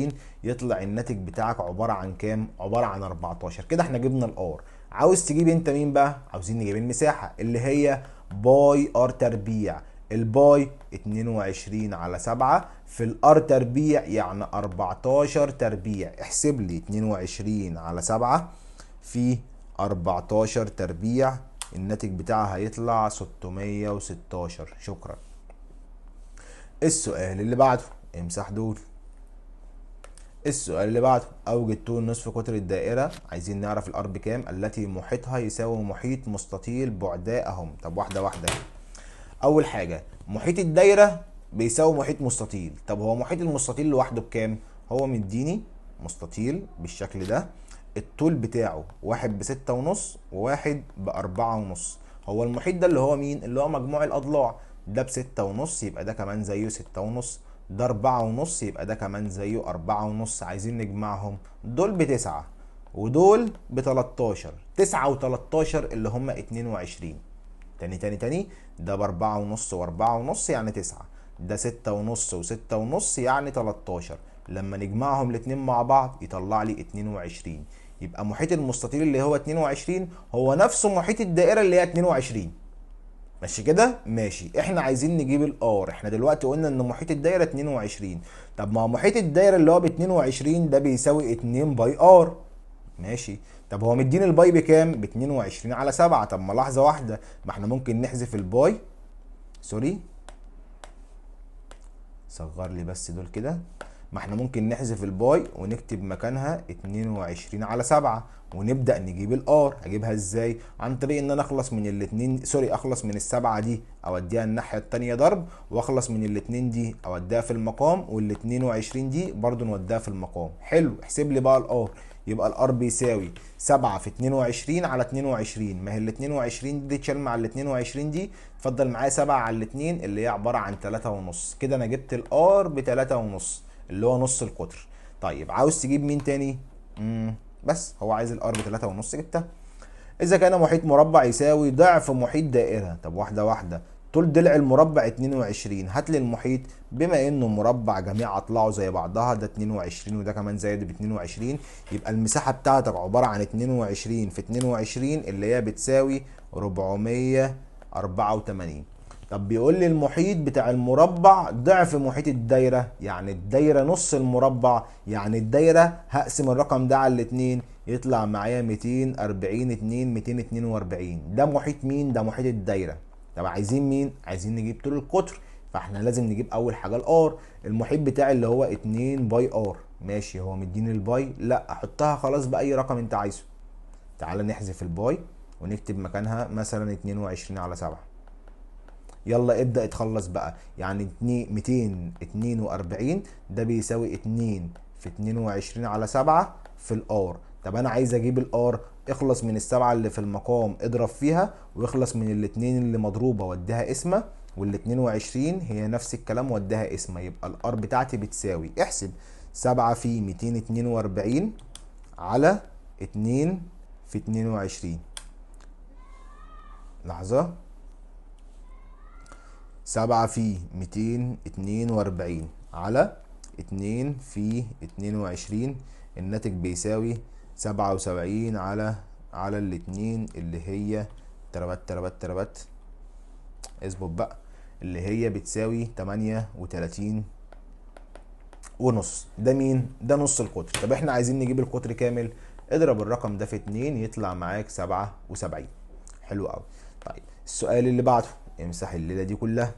22، يطلع الناتج بتاعك عباره عن كام؟ عباره عن 14. كده احنا جبنا الار. عاوز تجيب انت مين بقى؟ عاوزين نجيب المساحه اللي هي باي ار تربيع. الباي 22 على 7 في الار تربيع يعني 14 تربيع. احسب لي 22 على 7 في 14 تربيع، الناتج بتاعها هيطلع 616. شكرا. السؤال اللي بعده، امسح دول. السؤال اللي بعده، اوجد طول نصف قطر الدائره. عايزين نعرف الار بكام التي محيطها يساوي محيط مستطيل بعدائهم. طب واحده واحده. اول حاجه محيط الدايره بيساوي محيط مستطيل. طب هو محيط المستطيل لوحده بكام؟ هو مديني مستطيل بالشكل ده، الطول بتاعه واحد بستة ونص وواحد بأربعة ونص. هو المحيط ده اللي هو مين؟ اللي هو مجموع الأضلاع. ده بستة ونص يبقى ده كمان زيه ستة ونص، ده أربعة ونص يبقى ده كمان زيه أربعة ونص. عايزين نجمعهم، دول بتسعة ودول بتلاتاشر. تسعة وتلاتاشر اللي هما 22. تاني ده بأربعة ونص وأربعة ونص يعني تسعة، ده ستة ونص وستة ونص يعني 13. لما نجمعهم الاتنين مع بعض يطلع لي 22. يبقى محيط المستطيل اللي هو 22 هو نفسه محيط الدائرة اللي هي 22. ماشي كده؟ ماشي. احنا عايزين نجيب الار. احنا دلوقتي قلنا ان محيط الدايرة 22. طب ما هو محيط الدايرة اللي هو ب 22 ده بيساوي 2 باي ار. ماشي. طب هو مديني الباي بكام؟ ب 22 على 7. طب ما لحظة واحدة، ما احنا ممكن نحذف الباي. سوري، صغر لي بس دول كده. ما احنا ممكن نحذف الباي ونكتب مكانها 22 على 7 ونبدأ نجيب الار. هجيبها ازاي؟ عن طريق ان انا اخلص من الاتنين، سوري، اخلص من السبعة دي اوديها الناحية التانية ضرب، واخلص من الاتنين دي اوديها في المقام، وال 22 دي برضو نوديها في المقام. حلو. احسب لي بقى الار. يبقى الار بيساوي 7 في 22 على 22. ما هي ال 22 دي تشال مع ال 22 دي، اتفضل معايا 7 على الاتنين اللي هي عبارة عن 3 ونص. كده انا جبت الار ب 3 ونص اللي هو نص القطر. طيب عاوز تجيب مين تاني؟ بس هو عايز الار ب 3 ونص، جبتها. اذا كان محيط مربع يساوي ضعف محيط دائره. طب واحده واحده. طول ضلع المربع 22، هات لي المحيط. بما انه مربع جميع اضلاعه زي بعضها، ده 22 وده كمان زي ده ب 22، يبقى المساحه بتاعتك عباره عن 22 في 22 اللي هي بتساوي 484. طب بيقول لي المحيط بتاع المربع ضعف محيط الدايره، يعني الدايره نص المربع، يعني الدايره هقسم الرقم ده على الاتنين يطلع معايا 240 2 242. ده محيط مين؟ ده محيط الدايره. طب عايزين مين؟ عايزين نجيب طول القطر، فاحنا لازم نجيب اول حاجه الار. المحيط بتاعي اللي هو 2 باي ار. ماشي، هو مديني الباي، لا احطها خلاص باي رقم انت عايزه. تعال نحذف الباي ونكتب مكانها مثلا 22 على 7. يلا ابدأ اتخلص بقى. يعني 242 ده بيساوي 2 في 22 على 7 في الار. طب انا عايز اجيب الار. اخلص من السبعة اللي في المقام اضرب فيها، واخلص من الاتنين اللي مضروبة وديها اسمة، وال 22 هي نفس الكلام وديها اسمة. يبقى الار بتاعتي بتساوي، احسب، 7 في 242 على 2 في 22. لحظة. 7 في 242 على 2 في 22، الناتج بيساوي 77 على الاتنين اللي هي تربت اظبط بقى، اللي هي بتساوي 38 ونص. ده مين؟ ده نص القطر. طب احنا عايزين نجيب القطر كامل. اضرب الرقم ده في 2 يطلع معاك 77. حلو قوي. طيب السؤال اللي بعده، امسح الليله دي كلها.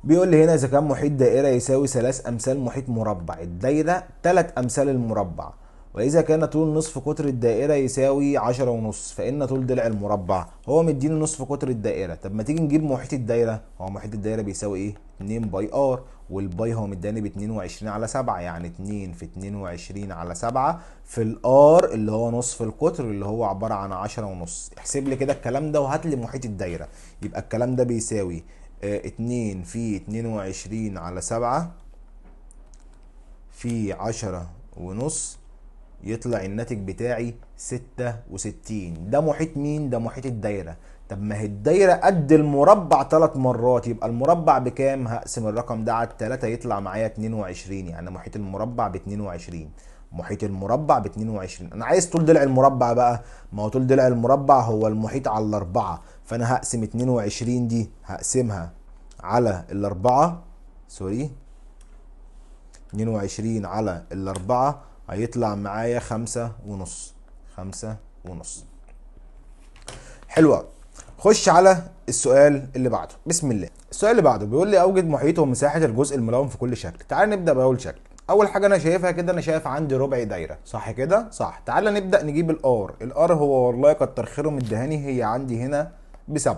بيقول لي هنا اذا كان محيط دائره يساوي 3 امثال محيط مربع. الدايره 3 امثال المربع. واذا كان طول نصف قطر الدائره يساوي 10 ونص، فان طول ضلع المربع. هو مديني نصف قطر الدائره. طب ما تيجي نجيب محيط الدايره. هو محيط الدايره بيساوي ايه؟ 2 باي ار، والباي هو مداني ب 22 على 7، يعني 2 في 22 على 7 في الار اللي هو نصف القطر اللي هو عباره عن 10 ونص. احسب لي كده الكلام ده وهات لي محيط الدايره. يبقى الكلام ده بيساوي 2 في 22 على 7 في 10 ونص، يطلع الناتج بتاعي 66. ده محيط مين؟ ده محيط الدايرة. طب ما هي الدايرة قد المربع 3 مرات، يبقى المربع بكام؟ هقسم الرقم ده على 3 يطلع معايا 22، يعني محيط المربع ب 22. محيط المربع ب 22. انا عايز طول ضلع المربع بقى، ما هو طول ضلع المربع هو المحيط على الاربعة، فانا هقسم 22 دي هقسمها على الاربعة، سوري 22 على الاربعة هيطلع معايا 5.5. 5.5. حلوة. خش على السؤال اللي بعده، بسم الله. السؤال اللي بعده بيقول لي اوجد محيط ومساحة الجزء الملون في كل شكل. تعال نبدأ بأول شكل. اول حاجة انا شايفها كده، انا شايف عندي ربع دايرة، صح كده؟ صح. تعال نبدأ نجيب الار هو والله كتر خيره مدهاني، هي عندي هنا ب7.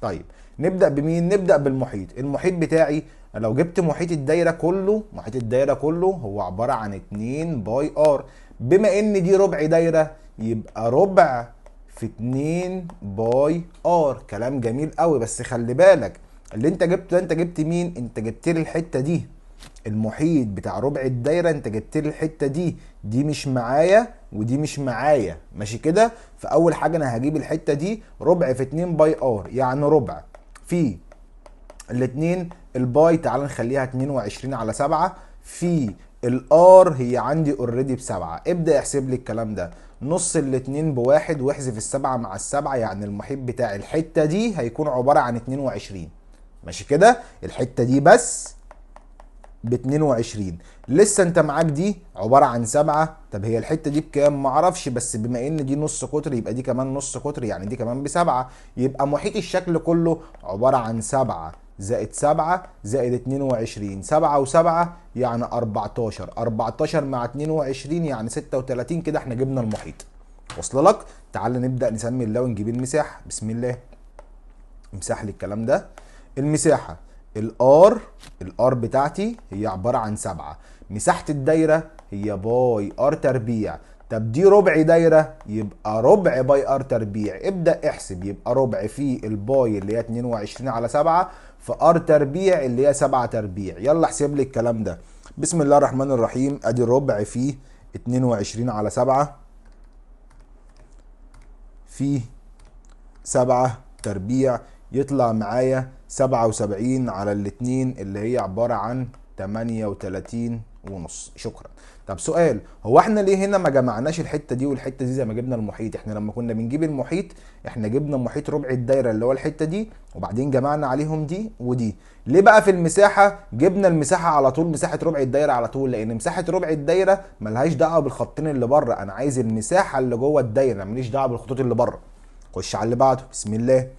طيب نبدأ بمين؟ نبدأ بالمحيط. المحيط بتاعي لو جبت محيط الدايرة كله، محيط الدايرة كله هو عبارة عن 2 باي ار. بما ان دي ربع دايرة يبقى ربع في 2 باي ار. كلام جميل قوي، بس خلي بالك اللي انت جبته ده، انت جبت مين؟ انت جبت لي الحته دي، المحيط بتاع ربع الدايره، انت جبت لي الحته دي مش معايا ودي مش معايا، ماشي كده؟ فاول حاجه انا هجيب الحته دي، ربع في 2 باي ار يعني ربع في الاتنين. الباي تعال نخليها 22 على 7 في الار، هي عندي اوريدي ب7. ابدا احسب لي الكلام ده. نص الاتنين بواحد واحذف السبعة مع السبعة، يعني المحيط بتاع الحتة دي هيكون عبارة عن 22. ماشي كده؟ الحتة دي بس ب 22. لسه انت معاك دي عبارة عن 7. طب هي الحتة دي بكام؟ معرفش، بس بما ان دي نص قطر يبقى دي كمان نص قطر، يعني دي كمان ب7. يبقى محيط الشكل كله عبارة عن 7 زائد 7 زائد 22. 7 و7 يعني 14. 14 مع 22 يعني 36. كده احنا جبنا المحيط. وصل لك؟ تعال نبدأ نسمي الله ونجيب المساحة. بسم الله. امسح لي الكلام ده. المساحة الار بتاعتي هي عبارة عن 7. مساحة الدايرة هي باي ار تربيع. طب دي ربع دايرة يبقى ربع باي ار تربيع. ابدأ احسب. يبقى ربع في الباي اللي هي 22 على 7 في ار تربيع اللي هي 7 تربيع. يلا احسب لي الكلام ده. بسم الله الرحمن الرحيم. ادي ربع في 22 على 7 في 7 تربيع، يطلع معايا 77 على الاتنين اللي هي عبارة عن 38.5. شكرا. طب سؤال، هو احنا ليه هنا ما جمعناش الحتة دي والحتة دي زي ما جبنا المحيط؟ احنا لما كنا بنجيب المحيط احنا جبنا محيط ربع الدايرة اللي هو الحتة دي، وبعدين جمعنا عليهم دي ودي. ليه بقى في المساحة جبنا المساحة على طول، مساحة ربع الدايرة على طول؟ لان مساحة ربع الدايرة ملهاش دعوة بالخطين اللي بره، انا عايز المساحة اللي جوه الدايرة، ماليش دعوة بالخطوط اللي بره. خش على اللي بعده. بسم الله.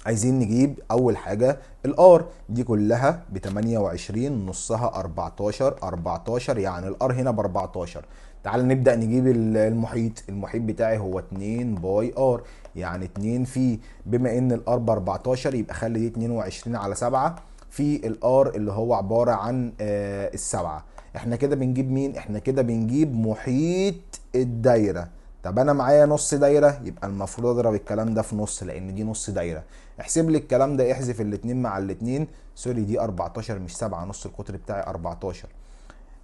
عايزين نجيب اول حاجه الار. دي كلها ب 28، نصها 14. 14 يعني الار هنا ب 14. تعال نبدا نجيب المحيط. المحيط بتاعي هو 2 باي ار يعني 2 في، بما ان الار ب 14 يبقى خلي دي 22 على 7 في الار اللي هو عباره عن السبعه. احنا كده بنجيب مين؟ احنا كده بنجيب محيط الدايره. طب انا معايا نص دايره، يبقى المفروض اضرب الكلام ده في نص لان دي نص دايره. احسب لي الكلام ده. احذف الاتنين مع الاتنين، سوري دي 14 مش 7، نص القطر بتاعي 14.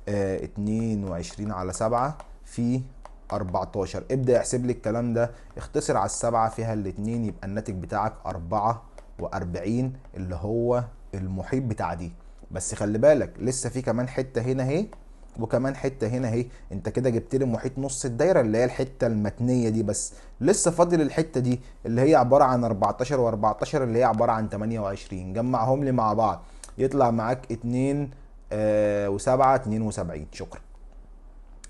22 على 7 في 14. ابدأ احسب لي الكلام ده. اختصر على السبعة فيها الاتنين، يبقى الناتج بتاعك 44 اللي هو المحيط بتاع دي. بس خلي بالك لسه في كمان حتة هنا اهي وكمان حته هنا اهي. انت كده جبت لي محيط نص الدايره اللي هي الحته المتنيه دي، بس لسه فاضل الحته دي اللي هي عباره عن 14 و14 اللي هي عباره عن 28. جمعهم لي مع بعض يطلع معاك 2 و7 72. شكرا.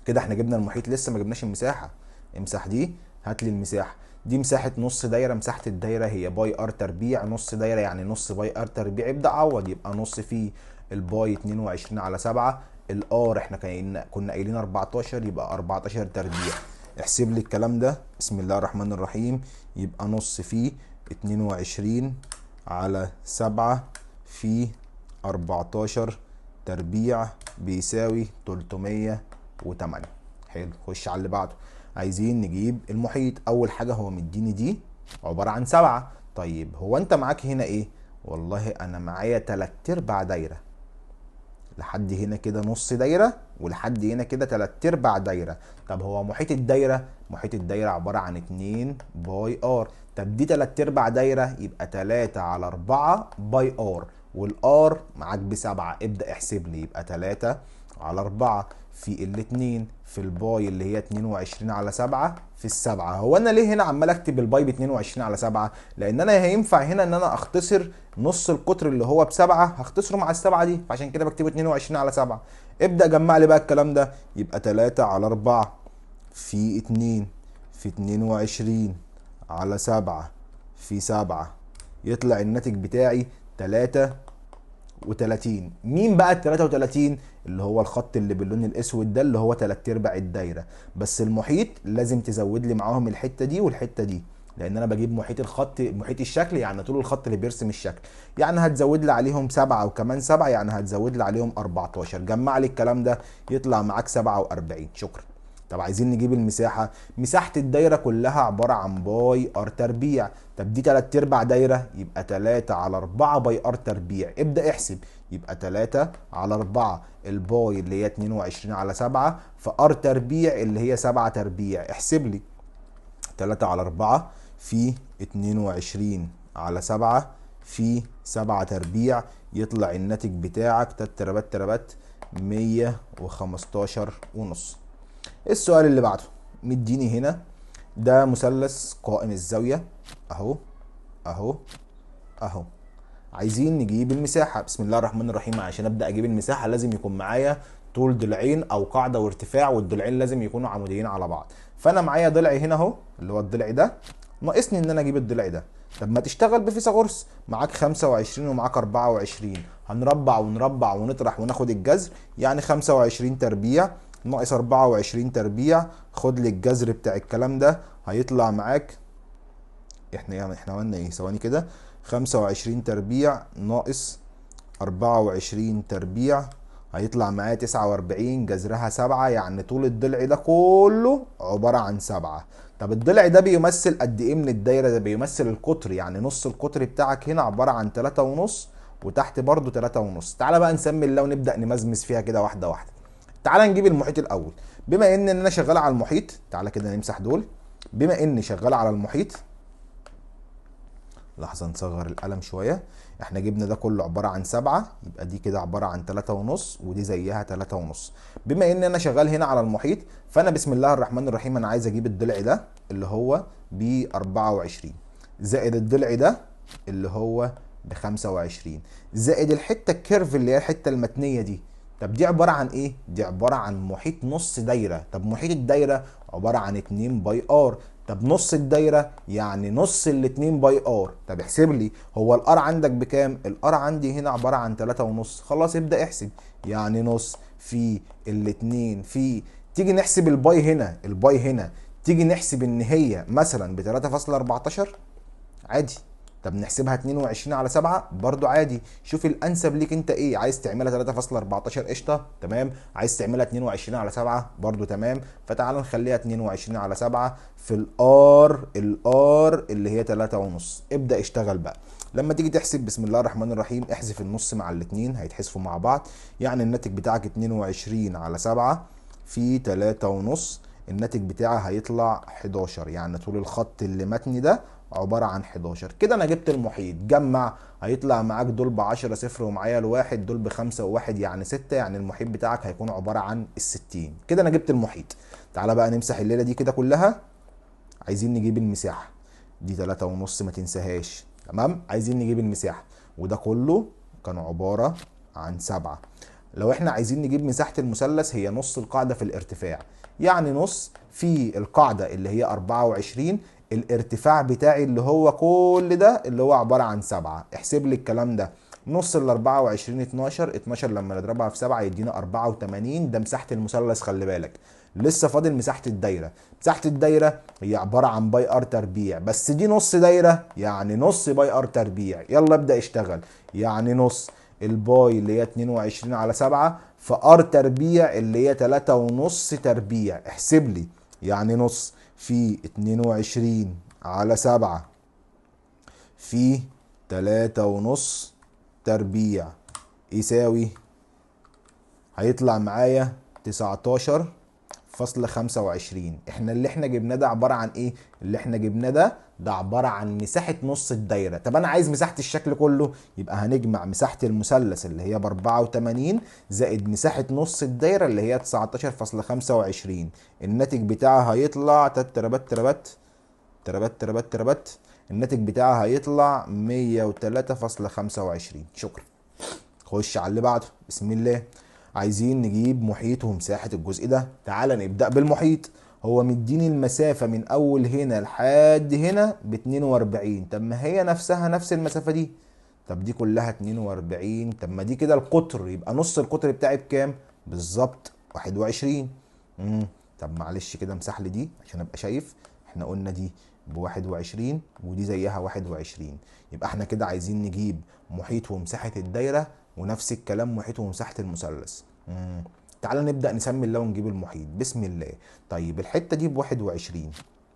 كده احنا جبنا المحيط، لسه ما جبناش المساحه. امسح دي، هات لي المساحه. دي مساحه نص دايره. مساحه الدايره هي باي ار تربيع. نص دايره يعني نص باي ار تربيع. ابدا عوض. يبقى نص في الباي 22 على 7. الار احنا كنا قايلين 14 يبقى 14 تربيع. احسب لي الكلام ده. بسم الله الرحمن الرحيم. يبقى نص في 22 على 7 في 14 تربيع بيساوي 308. حلو. خش على اللي بعده. عايزين نجيب المحيط. اول حاجه هو مديني دي عباره عن 7. طيب هو انت معاك هنا ايه؟ والله انا معايا 3/4 دايره. لحد هنا كده نص دايره، ولحد هنا كده 3/4 دايره. طب هو محيط الدايره؟ محيط الدايره عباره عن 2 باي ار. طب دي 3/4 دايره يبقى 3 على 4 باي ار. والار معاك بسبعة. ابدأ احسب لي، يبقى 3 على 4 في الاتنين في الباي اللي هي 22 على 7 في السبعة. هو انا ليه هنا عمال اكتب الباي ب 22 على 7؟ لان انا هينفع هنا ان انا اختصر نص القطر اللي هو بسبعة، هختصره مع السبعة دي، فعشان كده بكتبه 22 على 7. ابدأ جمع لي بقى الكلام ده، يبقى 3 على 4 في 2 في 22 على 7 في 7، يطلع الناتج بتاعي 33. مين بقى ال 33؟ اللي هو الخط اللي باللون الاسود ده، اللي هو 3/4 الدايره. بس المحيط لازم تزود لي معاهم الحته دي والحته دي، لان انا بجيب محيط الخط، محيط الشكل يعني طول الخط اللي بيرسم الشكل. يعني هتزود لي عليهم 7 وكمان 7، يعني هتزود لي عليهم 14. جمع لي الكلام ده يطلع معاك 47. شكرا. طب عايزين نجيب المساحة. مساحة الدايرة كلها عبارة عن باي ار تربيع. طب دي 3/4 دايرة، يبقى 3 على 4 باي ار تربيع. ابدأ احسب، يبقى 3 على 4 الباي اللي هي 22 على 7 في ار تربيع اللي هي 7 تربيع. احسب لي 3 على 4 في 22 على 7 في 7 تربيع، يطلع الناتج بتاعك 3 115 ونص. السؤال اللي بعده مديني هنا ده مثلث قائم الزاوية اهو اهو اهو. عايزين نجيب المساحة. بسم الله الرحمن الرحيم. عشان ابدأ اجيب المساحة لازم يكون معايا طول ضلعين او قاعدة وارتفاع، والضلعين لازم يكونوا عموديين على بعض. فانا معايا ضلع هنا اهو اللي هو الضلع ده، ناقصني ان انا اجيب الضلع ده. طب ما تشتغل بفيثاغورس، معاك 25 ومعاك 24، هنربع ونربع ونطرح وناخد الجذر، يعني 25 تربيع ناقص 24 تربيع. خد لي الجذر بتاع الكلام ده، هيطلع معاك احنا قلنا ايه؟ ثواني كده. 25 تربيع ناقص 24 تربيع هيطلع معايا 49، جذرها 7، يعني طول الضلع ده كله عبارة عن 7. طب الضلع ده بيمثل قد ايه من الدايرة؟ ده بيمثل القطر، يعني نص القطر بتاعك هنا عبارة عن 3.5 وتحت برضو 3.5. تعالى بقى نسمي الله ونبدأ نمزمز فيها كده واحدة واحدة. تعالى نجيب المحيط الأول. بما ان انا شغال على المحيط، تعالى كده نمسح دول. بما اني شغال على المحيط، لحظة نصغر القلم شوية. احنا جبنا ده كله عبارة عن 7، يبقى دي كده عبارة عن 3.5 ودي زيها 3.5. بما ان انا شغال هنا على المحيط، فانا بسم الله الرحمن الرحيم انا عايز اجيب الضلع ده اللي هو ب 24 زائد الضلع ده اللي هو ب 25 زائد الحتة الكيرف اللي هي الحتة المتنية دي. طب دي عبارة عن ايه؟ دي عبارة عن محيط نص دايرة. طب محيط الدايرة عبارة عن 2 باي ار. طب نص الدايره يعني نص الاتنين باي ار. طب احسب لي، هو الار عندك بكام؟ الار عندي هنا عباره عن 3.5. خلاص ابدا احسب، يعني نص في الاتنين في، تيجي نحسب الباي هنا، الباي هنا تيجي نحسب ان هي مثلا ب 3.14 عادي. طب نحسبها 22 على 7 برضو عادي. شوف الانسب ليك انت ايه، عايز تعملها 3.14 قشطه تمام، عايز تعملها 22 على 7 برضو تمام. فتعال نخليها 22 على 7 في الار اللي هي 3.5. ابدا اشتغل بقى. لما تيجي تحسب بسم الله الرحمن الرحيم، احذف النص مع الاثنين هيتحسبوا مع بعض، يعني الناتج بتاعك 22 على 7 في 3.5. الناتج بتاعها هيطلع 11، يعني طول الخط اللي متني ده عبارة عن 11. كده انا جبت المحيط. جمع، هيطلع معاك دول ب 10 صفر ومعايا الواحد، دول بخمسة وواحد يعني 6، يعني المحيط بتاعك هيكون عبارة عن ال60. كده انا جبت المحيط. تعالى بقى نمسح الليلة دي كده كلها. عايزين نجيب المساحة. دي 3.5 ما تنساهاش تمام. عايزين نجيب المساحة، وده كله كان عبارة عن 7. لو احنا عايزين نجيب مساحة المثلث، هي نص القاعدة في الارتفاع، يعني نص في القاعدة اللي هي 24 الارتفاع بتاعي اللي هو كل ده اللي هو عبارة عن 7. احسب لي الكلام ده. نص ال 24 12 لما نضربها في 7 يدينا 84. ده مساحة المثلث. خلي بالك لسه فاضل مساحة الدايرة. مساحة الدايرة هي عبارة عن باي ار تربيع، بس دي نص دايرة يعني نص باي ار تربيع. يلا ابدأ اشتغل. يعني نص الباي اللي هي 22 على 7 في ار تربيع اللي هي 3.5 تربيع. احسب لي، يعني نص في 22 على 7 في 3.5 تربيع يساوي، هيطلع معايا 19.25. احنا اللي احنا جبناه ده عبارة عن ايه؟ اللي احنا جبناه ده ده عبارة عن مساحة نص الدايرة. طب انا عايز مساحة الشكل كله، يبقى هنجمع مساحة المثلث اللي هي ب 84 زائد مساحة نص الدايرة اللي هي 19.25. الناتج بتاعها هيطلع تربت تربت تربت تربت تربت. الناتج بتاعها هيطلع 103.25. شكرا. خش على اللي بعده. بسم الله. عايزين نجيب محيط ومساحة الجزء ده. تعال نبدأ بالمحيط. هو مديني المسافة من أول هنا لحد هنا ب 42. طب ما هي نفسها نفس المسافة دي. طب دي كلها 42. طب ما دي كده القطر، يبقى نص القطر بتاعي بكام؟ بالظبط 21. طب معلش كده امسح لي دي عشان ابقى شايف. احنا قلنا دي ب 21 ودي زيها 21. يبقى احنا كده عايزين نجيب محيط ومساحة الدايرة ونفس الكلام محيط ومساحة المثلث. تعال نبدأ نسمي الله ونجيب المحيط. بسم الله. طيب الحتة دي ب 21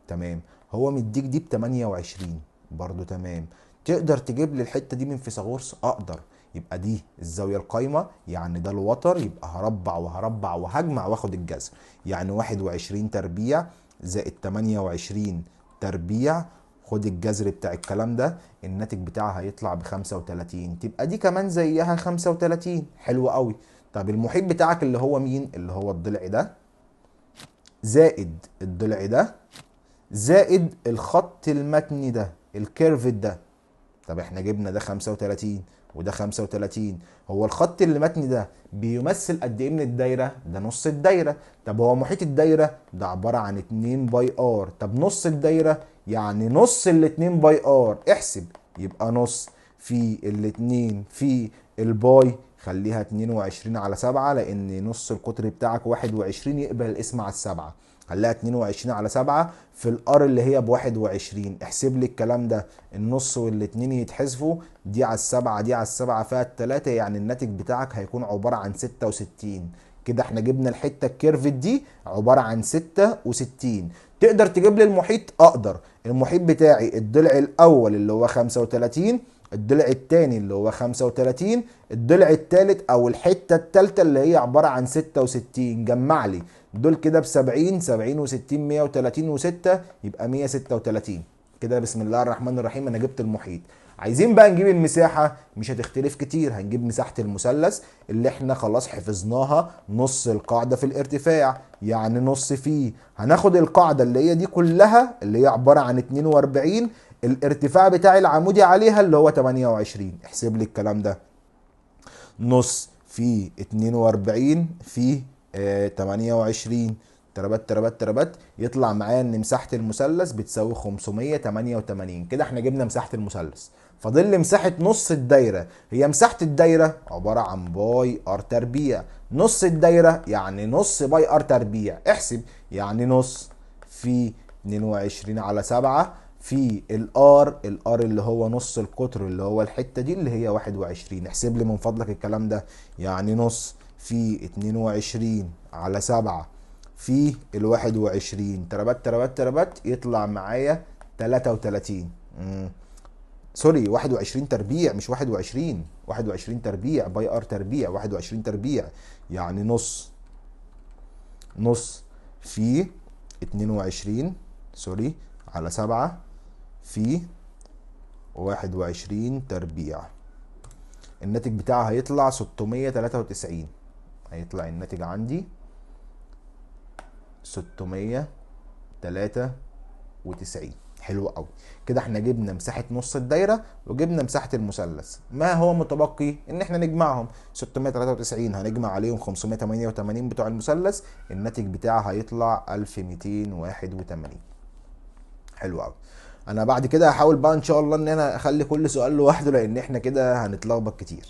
تمام، هو مديك دي ب 28 برضو تمام. تقدر تجيب لي الحتة دي من فيثاغورس؟ اقدر. يبقى دي الزاوية القايمة، يعني ده الوتر، يبقى هربع وهربع وهجمع واخد الجذر. يعني 21 تربيع زائد 28 تربيع، خد الجذر بتاع الكلام ده، الناتج بتاعها هيطلع ب 35. تبقى دي كمان زيها 35. حلو قوي. طب المحيط بتاعك اللي هو مين؟ اللي هو الضلع ده زائد الضلع ده زائد الخط المتني ده الكيرف ده. طب احنا جبنا ده 35 وده 35. هو الخط اللي متني ده بيمثل قد ايه من الدايره؟ ده نص الدايره. طب هو محيط الدايره ده عباره عن 2 باي ار. طب نص الدايره يعني نص ال 2 باي ار. احسب. يبقى نص في الاتنين في الباي، خليها 22 على 7 لان نص القطر بتاعك 21 يقبل الاسم على السبعه. خليها 22 على 7 في الار اللي هي ب 21. احسب لي الكلام ده. النص والاتنين يتحذفوا، دي على السبعة دي على السبعة فيها التلاتة، يعني الناتج بتاعك هيكون عبارة عن 66. كده احنا جبنا الحتة الكيرف دي عبارة عن 66. تقدر تجيب لي المحيط؟ اقدر. المحيط بتاعي الضلع الاول اللي هو 35، الضلع الثاني اللي هو 35، الضلع الثالث او الحته الثالثه اللي هي عباره عن 66. جمع لي دول كده ب 70 70 و60 130 و6 يبقى 136. كده بسم الله الرحمن الرحيم انا جبت المحيط. عايزين بقى نجيب المساحه، مش هتختلف كتير، هنجيب مساحه المثلث اللي احنا خلاص حفظناها، نص القاعده في الارتفاع يعني نص فيه. هناخد القاعده اللي هي دي كلها اللي هي عباره عن 42، الارتفاع بتاع العمودي عليها اللي هو 28. احسب لي الكلام ده. نص في 42 في 28 تربت تربت تربت، يطلع معايا ان مساحة المثلث بتساوي 588. كده احنا جبنا مساحة المثلث. فاضل لي مساحة نص الدايرة. هي مساحة الدايرة عبارة عن باي ار تربيع. نص الدايرة يعني نص باي ار تربيع. احسب. يعني نص في 22 على 7 في الار اللي هو نص القطر اللي هو الحته دي اللي هي 21. احسب لي من فضلك الكلام ده. يعني نص في 22 على 7 في ال 21 تربت تربت تربت يطلع معايا 33. سوري 21 تربيع مش 21. 21 تربيع باي ار تربيع 21 تربيع. يعني نص في 22 سوري على 7 في 21 تربيع. الناتج بتاعها هيطلع 693. هيطلع الناتج عندي 693. حلو قوي. كده احنا جبنا مساحة نص الدايرة وجبنا مساحة المثلث. ما هو متبقي؟ ان احنا نجمعهم. 693 هنجمع عليهم 588 بتوع المثلث، الناتج بتاعها هيطلع 1281. حلو قوي. انا بعد كده هحاول بقى ان شاء الله ان انا اخلي كل سؤال لوحده لان احنا كده هنتلخبط كتير.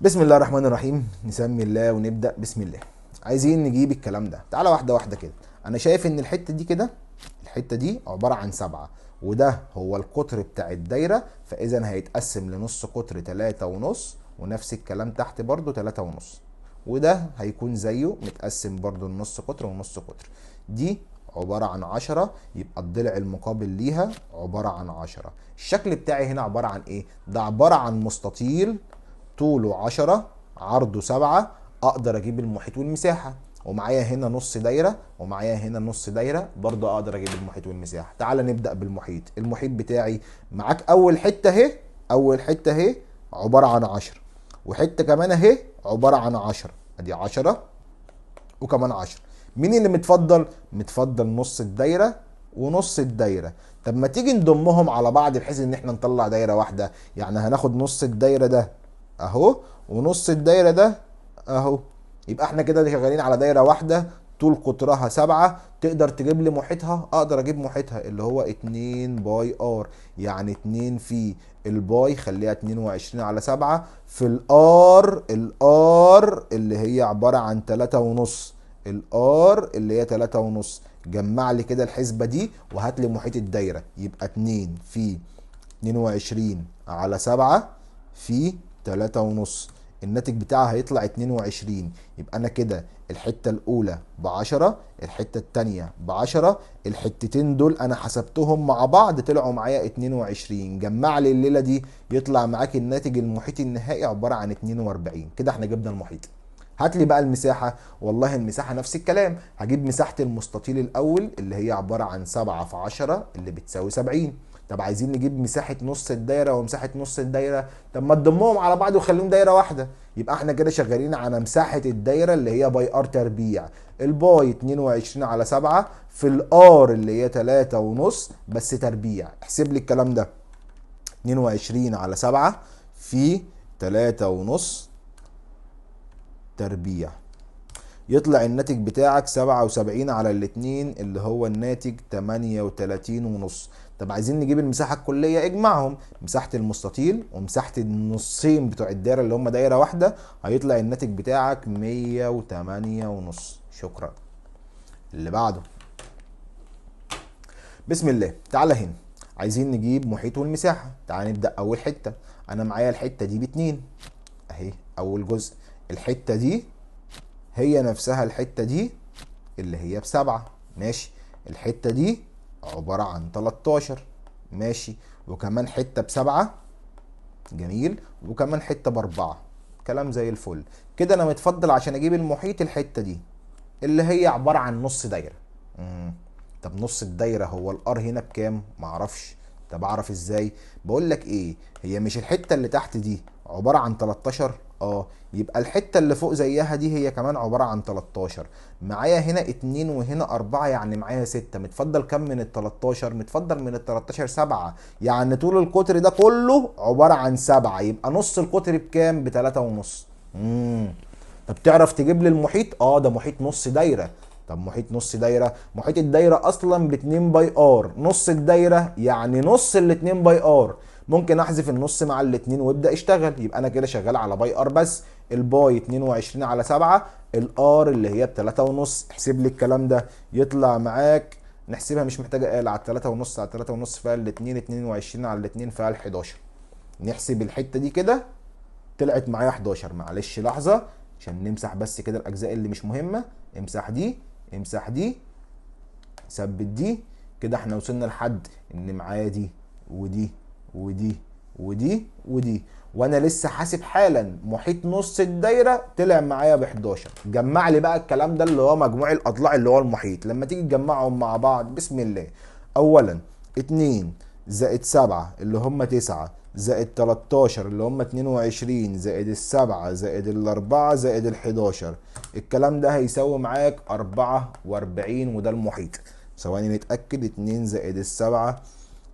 بسم الله الرحمن الرحيم. نسمي الله ونبدأ. بسم الله. عايزين نجيب الكلام ده. تعالى واحدة واحدة كده. انا شايف ان الحتة دي كده، الحتة دي عبارة عن 7 وده هو القطر بتاع الدايرة، فاذا هيتقسم لنص قطر 3.5 ونفس الكلام تحت برضو 3.5، وده هيكون زيه متقسم برضو لنص قطر ونص قطر. دي عبارة عن 10 يبقى الضلع المقابل ليها عبارة عن 10. الشكل بتاعي هنا عبارة عن ايه؟ ده عبارة عن مستطيل طوله 10 عرضه 7. اقدر اجيب المحيط والمساحة. ومعايا هنا نص دايره، ومعايا هنا نص دايره، برضه اقدر اجيب المحيط والمساحه. تعال نبدا بالمحيط. المحيط بتاعي معاك اول حته اهي، اول حته اهي عباره عن 10، وحته كمان اهي عباره عن 10، ادي 10 وكمان 10. مين اللي متفضل؟ متفضل نص الدايره ونص الدايره. طب ما تيجي نضمهم على بعض بحيث ان احنا نطلع دايره واحده. يعني هناخد نص الدايره ده اهو، ونص الدايره ده اهو، يبقى احنا كده شغالين على دايره واحده طول قطرها 7. تقدر تجيب لي محيطها؟ اقدر اجيب محيطها اللي هو 2 باي ار، يعني 2 في الباي خليها 22 على 7 في الار، الار اللي هي عباره عن 3 ونص، الار اللي هي 3 ونص. جمع لي كده الحسبه دي وهات لي محيط الدايره، يبقى 2 في 22 على 7 في 3 ونص. الناتج بتاعها هيطلع 22. يبقى انا كده الحته الاولى ب10، الحته الثانيه ب10، الحتتين دول انا حسبتهم مع بعض طلعوا معايا 22. جمع لي الليله دي يطلع معاك الناتج المحيطي النهائي عباره عن 42. كده احنا جبنا المحيط. هات لي بقى المساحه. والله المساحه نفس الكلام، هجيب مساحه المستطيل الاول اللي هي عباره عن 7 في 10 اللي بتساوي 70. طب عايزين نجيب مساحه نص الدايره ومساحه نص الدايره، طب ما تضمهم على بعض وخليهم دايره واحده. يبقى احنا كده شغالين على مساحه الدايره اللي هي باي ار تربيع. الباي 22 على 7 في الار اللي هي 3 ونص بس تربيع. احسب لي الكلام ده، 22 على 7 في 3 ونص تربيع، يطلع الناتج بتاعك 77 على الاتنين اللي هو الناتج 38 ونص. طب عايزين نجيب المساحة الكلية، اجمعهم، مساحة المستطيل ومساحة النصين بتوع الدايرة اللي هم دايرة واحدة، هيطلع الناتج بتاعك 108 ونص. شكرا. اللي بعده، بسم الله. تعالى هنا عايزين نجيب محيط والمساحة. تعالى نبدأ أول حتة. أنا معايا الحتة دي باتنين أهي أول جزء، الحتة دي هي نفسها الحتة دي اللي هي ب7 ماشي، الحتة دي عبارة عن 13 ماشي، وكمان حتة ب7 جميل، وكمان حتة ب4 كلام زي الفل. كده انا متفضل عشان اجيب المحيط الحتة دي اللي هي عبارة عن نص دايرة. طب نص الدايرة هو الار هنا بكام؟ معرفش. طب اعرف ازاي؟ بقول لك ايه، هي مش الحتة اللي تحت دي عبارة عن 13؟ يبقى الحتة اللي فوق زيها دي هي كمان عبارة عن 13. معايا هنا 2 وهنا 4 يعني معايا 6. متفضل كم من ال 13؟ متفضل من ال 13 7، يعني طول القطر ده كله عبارة عن 7. يبقى نص القطر بكام؟ ب3 ونص. طب تعرف تجيب لي المحيط؟ ده محيط نص دايرة. طب محيط نص دايرة، محيط الدايرة اصلا ب2 باي ار، نص الدايرة يعني نص ال2 باي ار. ممكن احذف النص مع الاتنين وابدا اشتغل، يبقى انا كده شغال على باي ار بس. الباي 22 على 7، الار اللي هي ب3 ونص. احسب لي الكلام ده يطلع معاك، نحسبها مش محتاجه آلة، على 3 ونص على 3 ونص فيها الاتنين، 22 على الاتنين فيها 11. نحسب الحته دي كده طلعت معايا 11. معلش لحظه عشان نمسح بس كده الاجزاء اللي مش مهمه. امسح دي، امسح دي، ثبت دي. كده احنا وصلنا لحد ان معايا دي ودي ودي ودي ودي، وانا لسه حاسب حالا محيط نص الدايره طلع معايا ب11. جمع لي بقى الكلام ده اللي هو مجموع الاضلاع اللي هو المحيط. لما تيجي تجمعهم مع بعض بسم الله، اولا 2 زائد 7 اللي هم 9 زائد 13 اللي هم 22 زائد ال7 زائد ال4 زائد ال11، الكلام ده هيساوي معاك 44 وده المحيط. ثواني نتأكد، 2 زائد ال7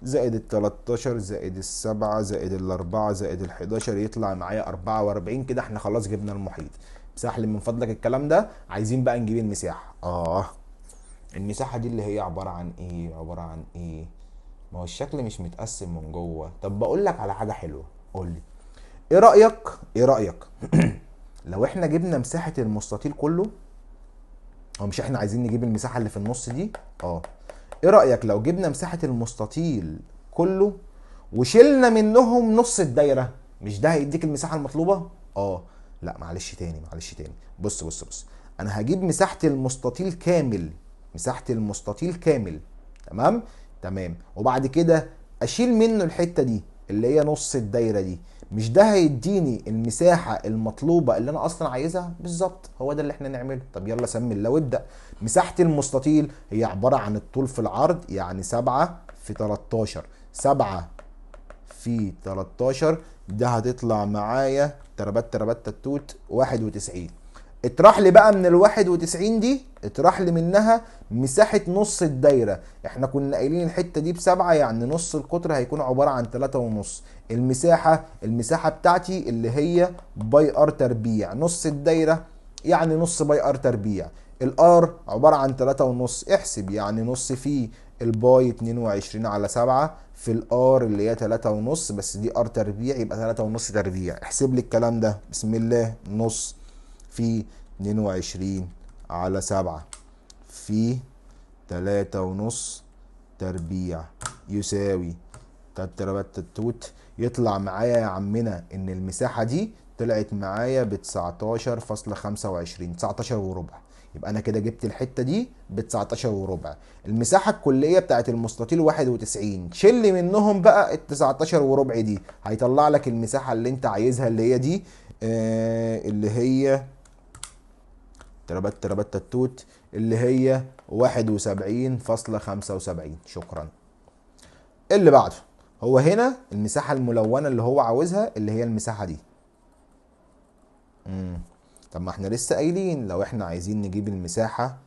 زائد ال13 زائد ال7 زائد ال4 زائد ال11 يطلع معايا 44. كده احنا خلاص جبنا المحيط. امسح لي من فضلك الكلام ده. عايزين بقى نجيب المساحة. المساحة دي اللي هي عبارة عن ايه؟ عبارة عن ايه؟ ما هو الشكل مش متقسم من جوه. طب بقول لك على حاجة حلوة، قول لي ايه رأيك؟ ايه رأيك لو احنا جبنا مساحة المستطيل كله؟ هو مش احنا عايزين نجيب المساحة اللي في النص دي؟ ايه رأيك لو جبنا مساحة المستطيل كله وشلنا منهم نص الدايرة؟ مش ده هيديك المساحة المطلوبة؟ لا معلش تاني، معلش تاني. بص بص بص، انا هجيب مساحة المستطيل كامل، مساحة المستطيل كامل، تمام؟ تمام. وبعد كده اشيل منه الحتة دي. اللي هي نص الدايره دي، مش ده هيديني المساحه المطلوبه اللي انا اصلا عايزها؟ بالظبط، هو ده اللي احنا نعمله. طب يلا سمي الله وابدا. مساحه المستطيل هي عباره عن الطول في العرض، يعني 7 في 13. 7 في 13 ده هتطلع معايا تربات تربات تتوت 91. اطرح لي بقى من ال 91 دي، اطرح لي منها مساحة نص الدايرة. احنا كنا قايلين الحتة دي بسبعة، يعني نص القطر هيكون عبارة عن 3.5. المساحة بتاعتي اللي هي باي ار تربيع. نص الدايرة يعني نص باي ار تربيع. الار عبارة عن 3.5، احسب يعني نص في الباي 22 على 7 في الار اللي هي 3.5، بس دي ار تربيع يبقى 3.5 تربيع. احسب لي الكلام ده بسم الله. نص في 22 على 7 في 3.5 تربيع يساوي 3 تتوت. يطلع معايا يا عمنا ان المساحة دي طلعت معايا ب 19.25، 19 وربع. يبقى انا كده جبت الحتة دي ب 19 وربع. المساحة الكلية بتاعت المستطيل 91، شل منهم بقى ال 19 وربع دي، هيطلع لك المساحة اللي انت عايزها اللي هي دي، اللي هي تربات تتوت، اللي هي 71.75. شكرا. اللي بعده هو هنا المساحة الملونة اللي هو عاوزها، اللي هي المساحة دي. طب ما احنا لسه قايلين لو احنا عايزين نجيب المساحة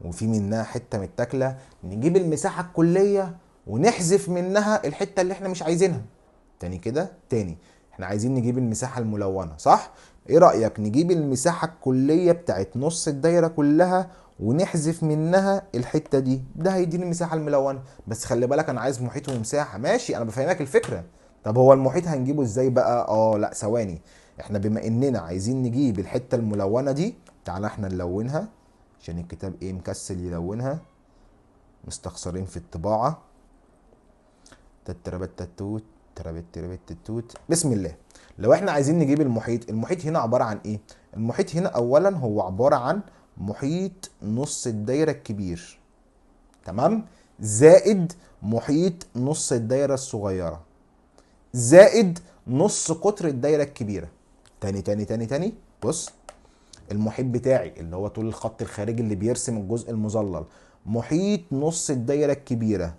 وفي منها حتة متاكلة، نجيب المساحة الكلية ونحذف منها الحتة اللي احنا مش عايزينها. تاني كده تاني، احنا عايزين نجيب المساحة الملونة صح؟ ايه رأيك نجيب المساحة الكلية بتاعت نص الدايرة كلها ونحذف منها الحتة دي، ده هيديني المساحة الملونة. بس خلي بالك انا عايز محيط ومساحة. ماشي انا بفهمك الفكرة. طب هو المحيط هنجيبه ازاي بقى؟ لا ثواني، احنا بما اننا عايزين نجيب الحتة الملونة دي، تعالى احنا نلونها عشان الكتاب ايه مكسل يلونها، مستخسرين في الطباعة. تتربت تتوت تربت تربت تتوت. بسم الله. لو احنا عايزين نجيب المحيط، المحيط هنا عبارة عن ايه؟ المحيط هنا اولا هو عبارة عن محيط نص الدايرة الكبير، تمام، زائد محيط نص الدايرة الصغيرة، زائد نص قطر الدايرة الكبيرة. تاني تاني تاني تاني، بص. المحيط بتاعي اللي هو طول الخط الخارجي اللي بيرسم الجزء المظلل، محيط نص الدايرة الكبيرة،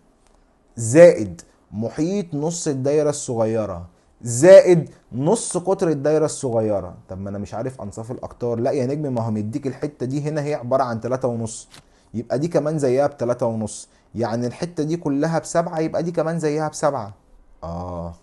زائد محيط نص الدايرة الصغيرة، زائد نص قطر الدايرة الصغيرة. طب ما انا مش عارف انصاف الاقطار. لا يا نجم، ما هو مديك الحتة دي هنا هي عبارة عن 3.5، يبقى دي كمان زيها ب3.5. يعني الحتة دي كلها ب7، يبقى دي كمان زيها ب7. اه.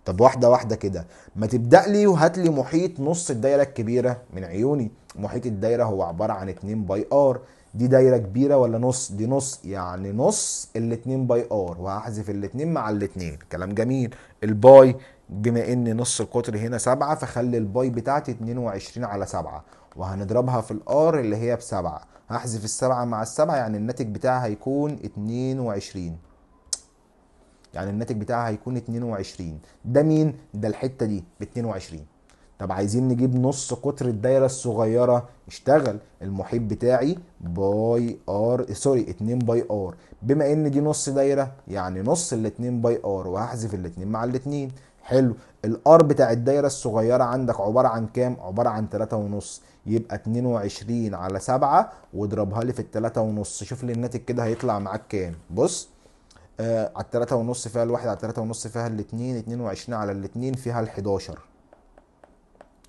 طب واحدة واحدة كده، ما تبدأ لي وهات لي محيط نص الدايرة الكبيرة من عيوني. محيط الدايرة هو عبارة عن 2 باي ار. دي دايرة كبيرة ولا نص؟ دي نص، يعني نص الاتنين باي ار، وهحذف الاتنين مع الاتنين. كلام جميل. الباي بما ان نص القطر هنا 7، فخلي الباي بتاعتي 22 على 7، وهنضربها في الار اللي هي ب7. هحذف ال7 مع ال7، يعني الناتج بتاعها هيكون 22. يعني الناتج بتاعها هيكون 22. ده مين؟ ده الحته دي ب 22. طب عايزين نجيب نص قطر الدايره الصغيره، اشتغل. المحيط بتاعي باي ار، سوري 2 باي ار. بما ان دي نص دايره يعني نص ال 2 باي ار، وهحذف الاتنين مع الاتنين. حلو. الار بتاع الدايره الصغيره عندك عباره عن كام؟ عباره عن 3.5. يبقى 22 على 7 واضربها لي في ال3.5. شوف لي الناتج كده هيطلع معاك كام. بص، على 3.5 فيها الواحد، على 3.5 فيها الاتنين، 22 على الاتنين فيها ال11.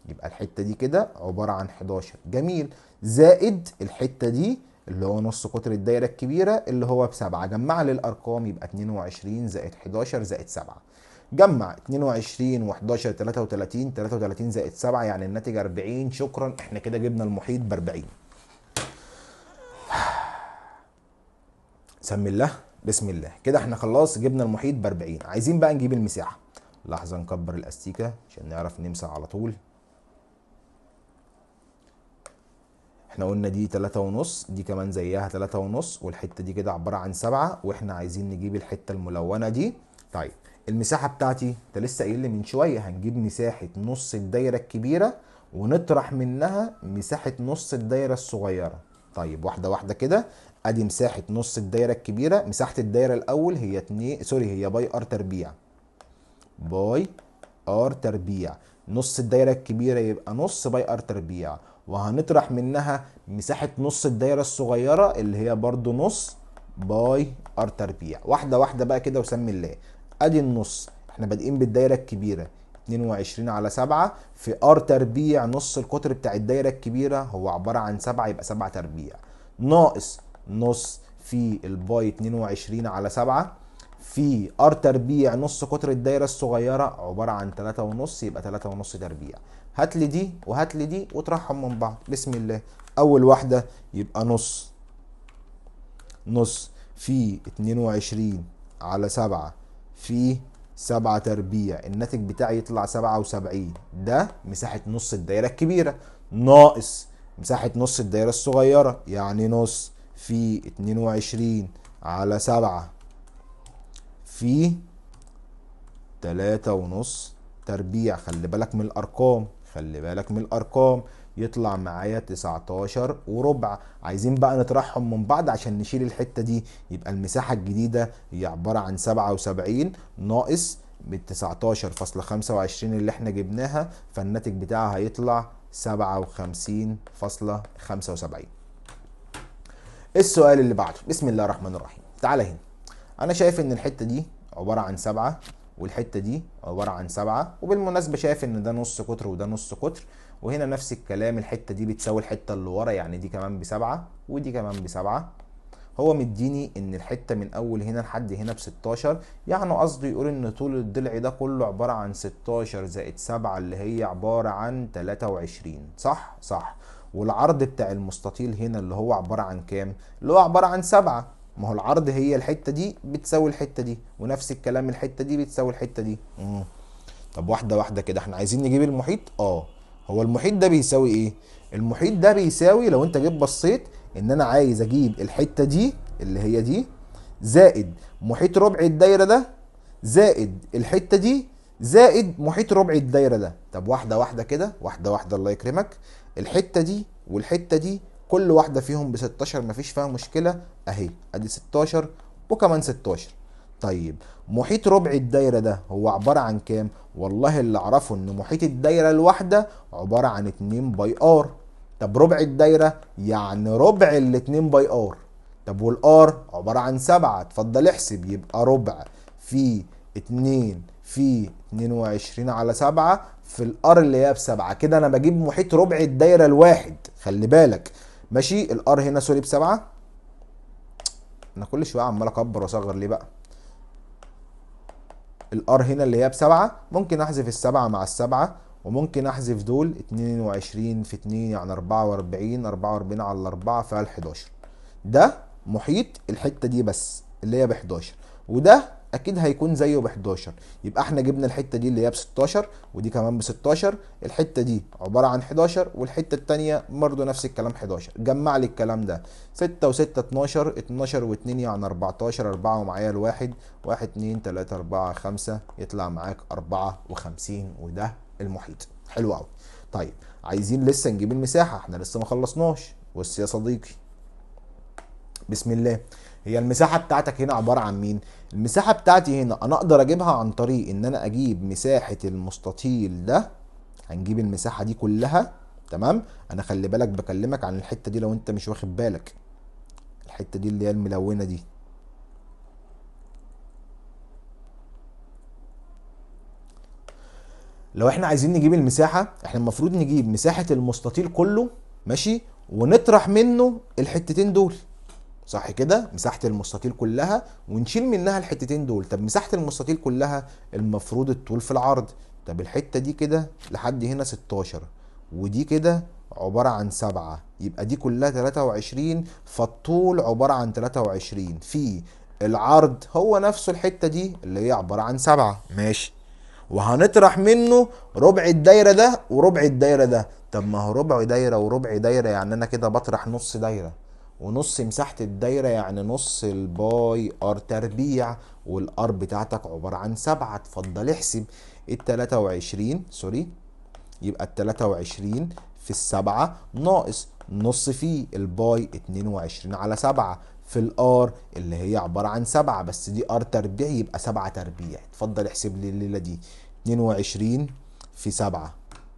يبقى الحتة دي كده عبارة عن 11. جميل. زائد الحتة دي اللي هو نص قطر الدايرة الكبيرة اللي هو ب7. جمع لي الأرقام، يبقى 22 زائد 11 زائد 7. جمع 22 و11 33، 33 زائد 7 يعني الناتج 40. شكرا، احنا كده جبنا المحيط ب 40. سمي الله. بسم الله. كده احنا خلاص جبنا المحيط ب 40. عايزين بقى نجيب المساحة. لحظة نكبر الاستيكة عشان نعرف نمسح على طول. احنا قلنا دي 3.5، دي كمان زيها 3.5، والحتة دي كده عبارة عن 7، واحنا عايزين نجيب الحتة الملونة دي. طيب المساحة بتاعتي انت لسه قايل لي من شوية هنجيب مساحة نص الدايرة الكبيرة ونطرح منها مساحة نص الدايرة الصغيرة. طيب واحدة واحدة كده. ادي مساحة نص الدايرة الكبيرة، مساحة الدايرة الاول هي 2، سوري، هي باي ار تربيع. باي ار تربيع. نص الدايره الكبيره يبقى نص باي ار تربيع، وهنطرح منها مساحه نص الدايره الصغيره اللي هي برضو نص باي ار تربيع. واحده واحده بقى كده وسمي الله. ادي النص، احنا بادئين بالدايره الكبيره 22 على 7 في ار تربيع، نص القطر بتاع الدايره الكبيره هو عباره عن 7 يبقى 7 تربيع، ناقص نص في الباي 22 على 7 في ار تربيع نص قطر الدايره الصغيره عباره عن 3 ونص يبقى 3 ونص تربيع. هات لي دي وهات لي دي واطرحهم من بعض. بسم الله. اول واحده يبقى نص في 22 على 7 في 7 تربيع، الناتج بتاعي يطلع 77. ده مساحة نص الدايرة الكبيرة، ناقص مساحة نص الدايرة الصغيرة، يعني نص في 22 على 7 في 3 ونص تربيع. خلي بالك من الأرقام، خلي بالك من الأرقام. يطلع معايا 19 وربع. عايزين بقى نطرحهم من بعض عشان نشيل الحتة دي. يبقى المساحة الجديدة هي عبارة عن 77 ناقص من 19.25 اللي احنا جبناها، فالناتج بتاعها هيطلع 57.75. السؤال اللي بعده، بسم الله الرحمن الرحيم. تعالى هنا، انا شايف ان الحتة دي عبارة عن 7 والحتة دي عبارة عن 7، وبالمناسبة شايف ان ده نص قطر وده نص قطر، وهنا نفس الكلام الحتة دي بتساوي الحتة اللي ورا، يعني دي كمان ب7 ودي كمان ب7. هو مديني ان الحتة من اول هنا لحد هنا ب16، يعني قصده يقول ان طول الضلع ده كله عبارة عن 16 زائد 7 اللي هي عبارة عن 23. صح؟ صح. والعرض بتاع المستطيل هنا اللي هو عبارة عن كام؟ اللي هو عبارة عن 7. ما هو العرض هي الحتة دي بتساوي الحتة دي، ونفس الكلام الحتة دي بتساوي الحتة دي. طب واحدة واحدة كده، احنا عايزين نجيب المحيط. هو المحيط ده بيساوي ايه؟ المحيط ده بيساوي، لو انت جيت بصيت، ان انا عايز اجيب الحتة دي اللي هي دي زائد محيط ربع الدايرة ده زائد الحتة دي زائد محيط ربع الدايرة ده. طب واحدة واحدة كده، واحدة واحدة الله يكرمك. الحتة دي والحتة دي كل واحدة فيهم ب16، مفيش فيها مشكلة اهي، ادي 16 وكمان 16. طيب محيط ربع الدايرة ده هو عبارة عن كام؟ والله اللي اعرفه ان محيط الدايرة الواحدة عبارة عن 2 باي ار. طب ربع الدايرة يعني ربع ال 2 باي ار. طب والار عبارة عن 7، اتفضل احسب. يبقى ربع في 2 في 22 على 7 في الار اللي هي ب7. كده انا بجيب محيط ربع الدايرة الواحد. خلي بالك ماشي. الار هنا سوري ب7. انا كل شوية عمال اكبر واصغر ليه بقى؟ الار هنا اللي هي ب7، ممكن احذف السبعة مع السبعة، وممكن احذف دول 22 في 2 يعني 44، 44 على 4 فيها 11. ده محيط الحتة دي بس اللي هي ب11، وده اكيد هيكون زيه ب11. يبقى احنا جبنا الحتة دي اللي هي ب16 ودي كمان ب16. الحتة دي عبارة عن 11 والحتة التانية برضه نفس الكلام 11. جمع لي الكلام ده. 6 و6 12، 12 و2 يعني 14، 4 ومعايا الواحد، 1 2 3 4 5 يطلع معاك 54. وده المحيط. حلو قوي. طيب عايزين لسه نجيب المساحة، احنا لسه ما خلصناش. بص يا صديقي، بسم الله. هي المساحة بتاعتك هنا عبارة عن مين؟ المساحة بتاعتي هنا انا اقدر اجيبها عن طريق ان انا اجيب مساحة المستطيل ده. هنجيب المساحة دي كلها. تمام. انا خلي بالك بكلمك عن الحتة دي لو انت مش واخد بالك، الحتة دي اللي هي الملونة دي. لو احنا عايزين نجيب المساحة، احنا المفروض نجيب مساحة المستطيل كله، ماشي، ونطرح منه الحتتين دول. صح كده؟ مساحة المستطيل كلها ونشيل منها الحتتين دول. طب مساحة المستطيل كلها المفروض الطول في العرض. طب الحتة دي كده لحد هنا 16، ودي كده عبارة عن 7، يبقى دي كلها 23، فالطول عبارة عن 23 في العرض هو نفسه الحتة دي اللي هي عبارة عن 7. ماشي. وهنطرح منه ربع الدايرة ده وربع الدايرة ده. طب ما هو ربع دايرة وربع دايرة يعني انا كده بطرح نص دايرة، ونص مساحة الدايرة يعني نص الباي ار تربيع، والار بتاعتك عبارة عن 7. اتفضل احسب. ال23 سوري، يبقى ال23 في ال7 ناقص نص في الباي 22 على 7 في الار اللي هي عباره عن 7، بس دي ار تربيع يبقى 7 تربيع. اتفضل احسب لي الليله دي. 22 في 7،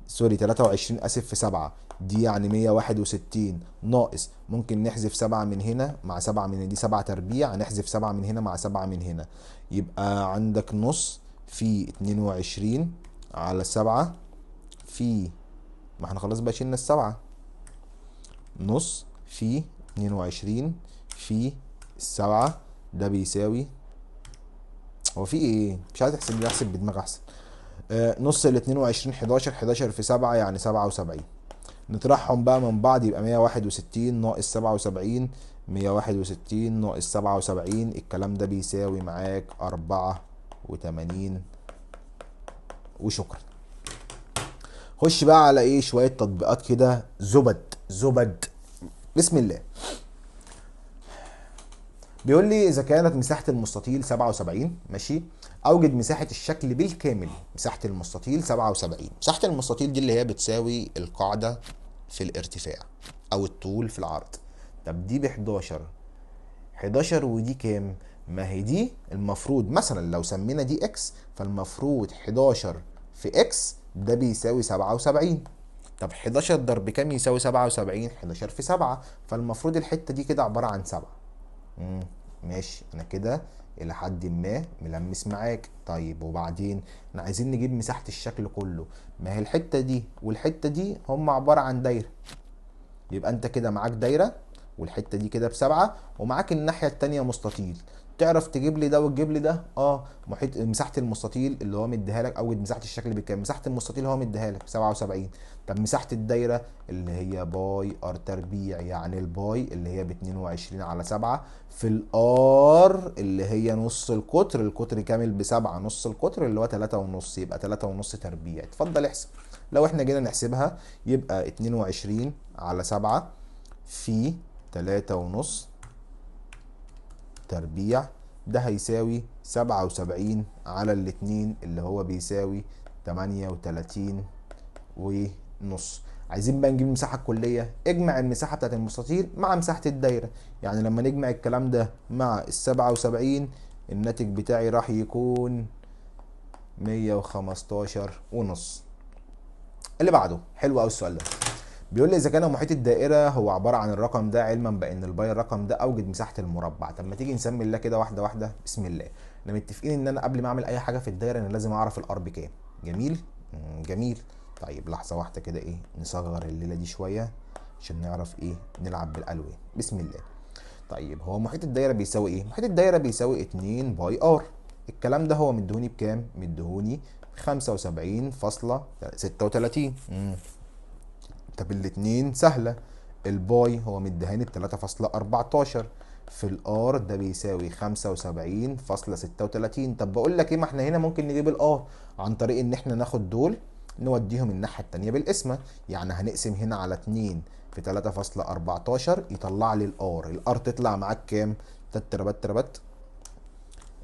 سوري 23 اسف في 7، دي يعني 161 ناقص، ممكن نحذف 7 من هنا مع 7 من هنا، دي 7 تربيع، هنحذف 7 من هنا مع 7 من هنا، يبقى عندك نص في 22 على 7 في، ما احنا خلاص بقى شلنا السبعة، نص في 22 في السبعة، ده بيساوي، هو في ايه مش عايز احسب لي، احسب بدماغ احسن. نص ال 22 11، 11 في 7 يعني 77، نطرحهم بقى من بعض يبقى 161 ناقص 77، 161 ناقص 77 الكلام ده بيساوي معاك 84. وشكرا. خش بقى على ايه شوية تطبيقات كده زبد زبد. بسم الله. بيقول لي اذا كانت مساحه المستطيل 77 ماشي، اوجد مساحه الشكل بالكامل. مساحه المستطيل 77، مساحه المستطيل دي اللي هي بتساوي القاعده في الارتفاع او الطول في العرض. طب دي ب 11، 11 ودي كام؟ ما هي دي المفروض مثلا لو سمينا دي اكس، فالمفروض 11 في اكس ده بيساوي 77. طب 11 ضرب كام يساوي 77؟ 11 في 7، فالمفروض الحته دي كده عباره عن 7. ماشي، انا كده الى حد ما ملمس معاك. طيب وبعدين احنا عايزين نجيب مساحة الشكل كله، ما هي الحتة دي والحتة دي هم عبارة عن دايرة، يبقى انت كده معاك دايرة والحتة دي كده ب7، ومعاك الناحية التانية مستطيل. تعرف تجيب لي ده وتجيب لي ده؟ محيط مساحة المستطيل اللي هو مديها لك، او مساحة الشكل بكام؟ مساحة المستطيل هو مديها لك 77. طب مساحة الدايرة اللي هي باي ار تربيع، يعني الباي اللي هي ب 22 على 7 في الار اللي هي نص القطر، القطر كامل ب7، نص القطر اللي هو 3 ونص، يبقى 3 ونص تربيع. اتفضل احسب. لو احنا جينا نحسبها يبقى 22 على 7 في 3 ونص تربيع، ده هيساوي 77 على الاتنين اللي هو بيساوي 38 ونص. عايزين بقى نجيب المساحة الكلية، اجمع المساحة بتاعت المستطيل مع مساحة الدايرة، يعني لما نجمع الكلام ده مع ال77 الناتج بتاعي راح يكون 115 ونص. اللي بعده حلو قوي السؤال ده. بيقول لي اذا كان محيط الدائره هو عباره عن الرقم ده، علما بان الباي الرقم ده، اوجد مساحه المربع. طب ما تيجي نسمي الله كده واحده واحده. بسم الله. احنا متفقين ان انا قبل ما اعمل اي حاجه في الدايره انا لازم اعرف الار بكام. جميل. جميل. طيب لحظه واحده كده، ايه نصغر الليله دي شويه عشان نعرف ايه نلعب بالالوان. بسم الله. طيب هو محيط الدايره بيساوي ايه؟ محيط الدايره بيساوي 2 باي ار. الكلام ده هو مديهوني بكام؟ مديهوني 75.36. طب الاتنين سهلة، الباي هو مديهاني ب3.14 في الار ده بيساوي 75.36. طب بقول لك ايه، ما احنا هنا ممكن نجيب الار عن طريق ان احنا ناخد دول نوديهم الناحية التانية بالقسمة، يعني هنقسم هنا على 2 في 3.14 يطلع لي الار تطلع معاك كام؟ تربت تربت،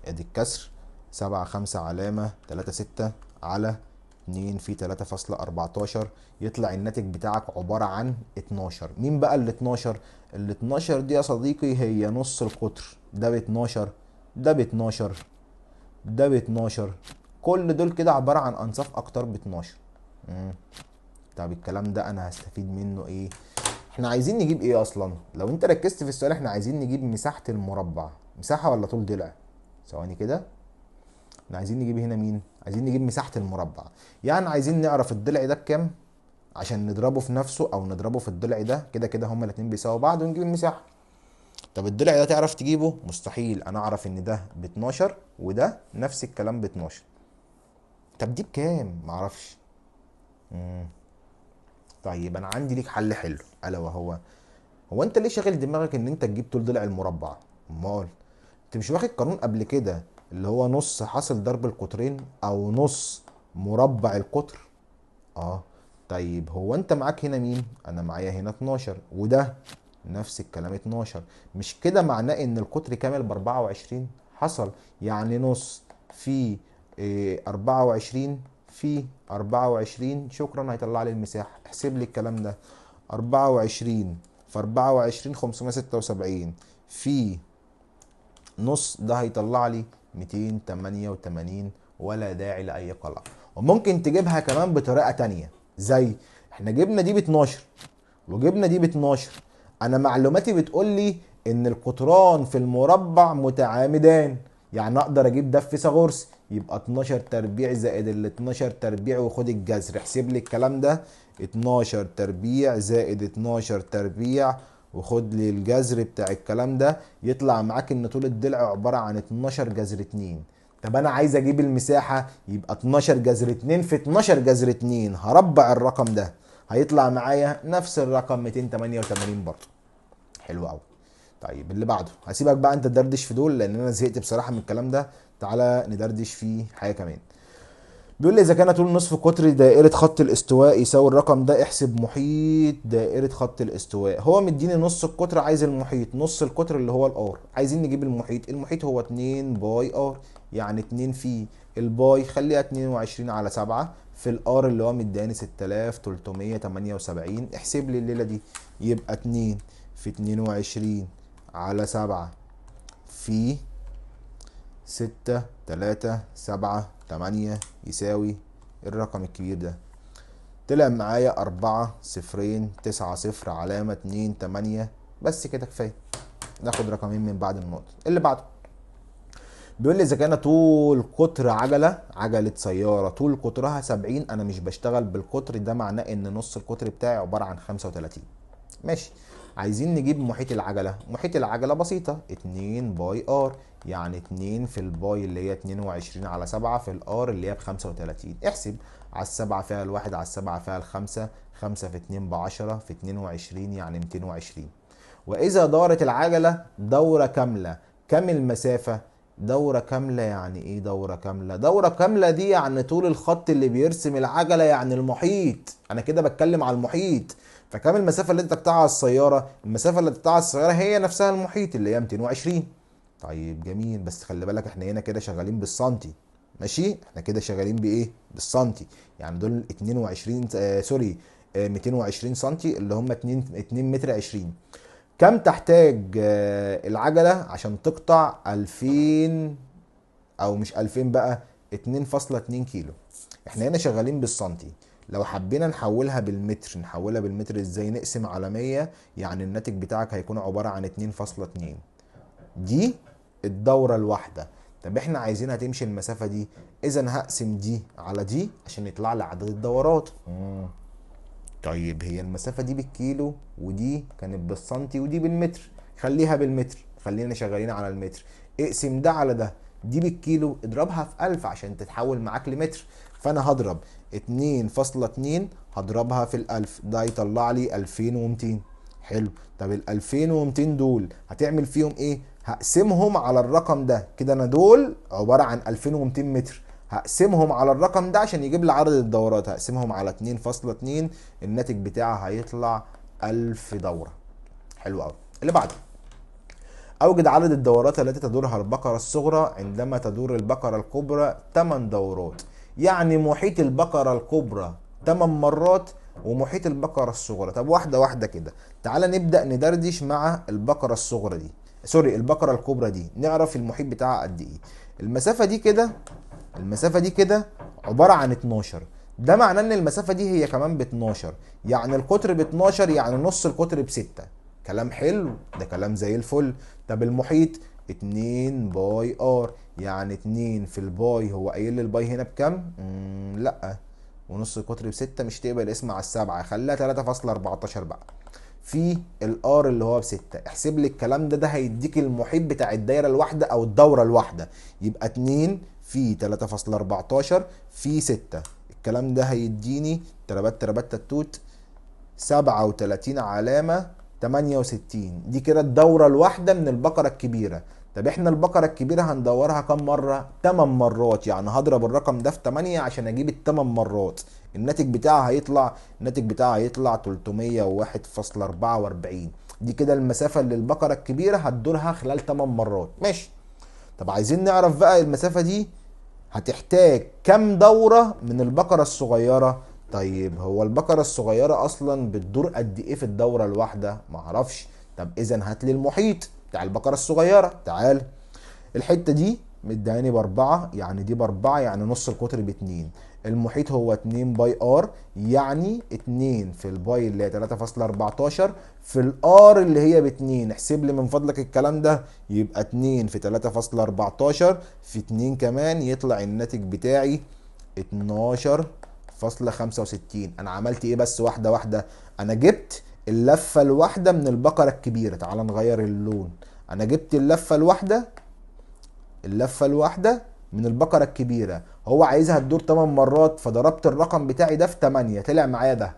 ادي الكسر 7 5 علامة 3 6 على 2 في 3.14 يطلع الناتج بتاعك عبارة عن 12. مين بقى ال 12؟ ال 12 دي يا صديقي هي نص القطر، ده ب 12، ده ب 12، ده ب 12، كل دول كده عبارة عن أنصاف أقطار ب 12. طب الكلام ده أنا هستفيد منه إيه؟ احنا عايزين نجيب إيه أصلا؟ لو أنت ركزت في السؤال احنا عايزين نجيب مساحة المربع، مساحة ولا طول ضلع؟ ثواني كده. احنا عايزين نجيب هنا مين؟ عايزين نجيب مساحة المربع، يعني عايزين نعرف الضلع ده بكام عشان نضربه في نفسه او نضربه في الضلع ده، كده كده هما الاتنين بيساووا بعض ونجيب المساحة. طب الضلع ده تعرف تجيبه؟ مستحيل، انا اعرف ان ده ب 12 وده نفس الكلام ب 12. طب دي بكام؟ معرفش. طيب انا عندي ليك حل حلو، الا وهو، هو انت ليه شاغل دماغك ان انت تجيب طول ضلع المربع؟ امال انت مش واخد قانون قبل كده اللي هو نص حاصل ضرب القطرين او نص مربع القطر؟ اه. طيب هو انت معاك هنا مين؟ انا معايا هنا 12 وده نفس الكلام 12، مش كده معناه ان القطر كامل ب 24؟ حصل، يعني نص في 24 في 24، شكرا هيطلع لي المساحة. احسب لي الكلام ده، 24 في 24 576 في نص ده هيطلع لي 288. ولا داعي لاي قلق. وممكن تجيبها كمان بطريقه تانية، زي احنا جبنا دي ب 12 وجبنا دي ب 12. انا معلوماتي بتقول لي ان القطران في المربع متعامدان، يعني اقدر اجيب ده في فيثاغورس، يبقى 12 تربيع زائد ال 12 تربيع وخد الجذر. احسب لي الكلام ده، 12 تربيع زائد 12 تربيع وخد لي الجذر بتاع الكلام ده، يطلع معاك ان طول الضلع عباره عن 12 جذر 2. طب انا عايز اجيب المساحه، يبقى 12 جذر 2 في 12 جذر 2، هربع الرقم ده هيطلع معايا نفس الرقم 288 برضه. حلو قوي. طيب اللي بعده، هسيبك بقى انت تدردش في دول لان انا زهقت بصراحه من الكلام ده. تعالى ندردش في حاجه كمان. بيقول لي اذا كان طول نصف قطر دائره خط الاستواء يساوي الرقم ده، احسب محيط دائره خط الاستواء. هو مديني نص القطر، عايز المحيط. نص القطر اللي هو الار، عايزين نجيب المحيط. المحيط هو 2 باي ار، يعني 2 في الباي خليها 22 على 7 في الار اللي هو مداني 6378. احسب لي الليله دي، يبقى 2 في 22 على 7 في 6 3 7 8 يساوي الرقم الكبير ده. طلع معايا 4 0 9 0 علامة 2 8. بس كده كفاية. ناخد رقمين من بعد النقطة. اللي بعده بيقول لي إذا كان طول قطر عجلة سيارة طول قطرها 70، أنا مش بشتغل بالقطر ده، معناه إن نص القطر بتاعي عبارة عن 35. ماشي. عايزين نجيب محيط العجلة. محيط العجلة بسيطة، 2 باي ار، يعني 2 في الباي اللي هي 22 على 7 في الار اللي هي ب 35. احسب على السبعة فيها الواحد، على السبعة فيها الخمسة، 5 في 2 ب10 في 22 يعني 220. وإذا دارت العجلة دورة كاملة، كم المسافة؟ دورة كاملة يعني ايه دورة كاملة؟ دورة كاملة دي يعني طول الخط اللي بيرسم العجلة، يعني المحيط. انا كده بتكلم على المحيط. فكم المسافة اللي انت تقطعها على السيارة؟ المسافة اللي تقطعها على السيارة هي نفسها المحيط اللي هي 220. طيب جميل، بس خلي بالك احنا هنا كده شغالين بالسنتي. ماشي، احنا كده شغالين بايه؟ بالسنتي. يعني دول 22 سوري 220 سنتي اللي هم 2 متر 20. كم تحتاج العجلة عشان تقطع 2000 او مش 2000 بقى، 2.2 كيلو. احنا هنا شغالين بالسنتي. لو حبينا نحولها بالمتر، نحولها بالمتر ازاي؟ نقسم على 100، يعني الناتج بتاعك هيكون عبارة عن 2.2. دي الدورة الواحدة. طب احنا عايزينها تمشي المسافة دي، اذا هقسم دي على دي عشان يطلع لي عدد الدورات. طيب هي المسافة دي بالكيلو ودي كانت بالسنتي ودي بالمتر، خليها بالمتر، خلينا شغالين على المتر. اقسم ده على ده، دي بالكيلو اضربها في 1000 عشان تتحول معاك لمتر. فانا هضرب 2.2 هضربها في ال1000، ده يطلع لي 2200. حلو. طب ال 2200 دول هتعمل فيهم ايه؟ هقسمهم على الرقم ده كده. انا دول عبارة عن 2200 متر، هقسمهم على الرقم ده عشان يجيب لي عدد الدورات. هقسمهم على 2.2، الناتج بتاعها هيطلع 1000 دورة. حلو قوي. اللي بعده، أوجد عدد الدورات التي تدورها البقرة الصغرى عندما تدور البقرة الكبرى 8 دورات. يعني محيط البقرة الكبرى 8 مرات ومحيط البقرة الصغرى. طب واحدة واحدة كده، تعالى نبدأ ندردش مع البقرة الصغرى دي، سوري البقرة الكبرى دي، نعرف المحيط بتاعها قد ايه. المسافة دي كده، المسافة دي كده عبارة عن 12. ده معناه ان المسافة دي هي كمان ب 12، يعني القطر ب 12، يعني نص القطر ب 6. كلام حلو، ده كلام زي الفل. طب المحيط 2 باي ار، يعني 2 في الباي، هو قايل لي الباي هنا بكام؟ لا، ونص القطر ب 6 مش تقبل الاسم على السبعة، خليها 3.14 بقى في الار اللي هو ب6. احسب لي الكلام ده، ده هيديك المحيط بتاع الدايره الواحده او الدوره الواحده. يبقى 2 في 3.14 في 6، الكلام ده هيديني تربات تربات تتوت 37 علامه 68. دي كده الدوره الواحده من البقره الكبيره. طب احنا البقره الكبيره هندورها كم مره؟ 8 مرات، يعني هضرب الرقم ده في 8 عشان اجيب ال8 مرات. الناتج بتاعها هيطلع 301.44. دي كده المسافه اللي البقره الكبيره هتدورها خلال 8 مرات. ماشي. طب عايزين نعرف بقى المسافه دي هتحتاج كم دورة من البقرة الصغيرة. طيب هو البقرة الصغيرة اصلا بتدور قد ايه في الدورة الواحدة؟ معرفش. طب اذا هات لي المحيط. بتاع البقرة الصغيرة. تعال الحتة دي مداني باربعة، يعني دي باربعة، يعني نص القطر باتنين. المحيط هو 2 باي ار، يعني 2 في الباي اللي هي 3.14 في الار اللي هي باتنين. احسب لي من فضلك الكلام ده. يبقى 2 في 3.14 في 2 كمان، يطلع الناتج بتاعي 12.65. انا عملت ايه بس؟ واحدة واحدة. انا جبت اللفة الواحدة من البقرة الكبيرة. تعال نغير اللون. انا جبت اللفه الواحده من البقره الكبيره. هو عايزها تدور 8 مرات، فضربت الرقم بتاعي ده في 8 طلع معايا ده.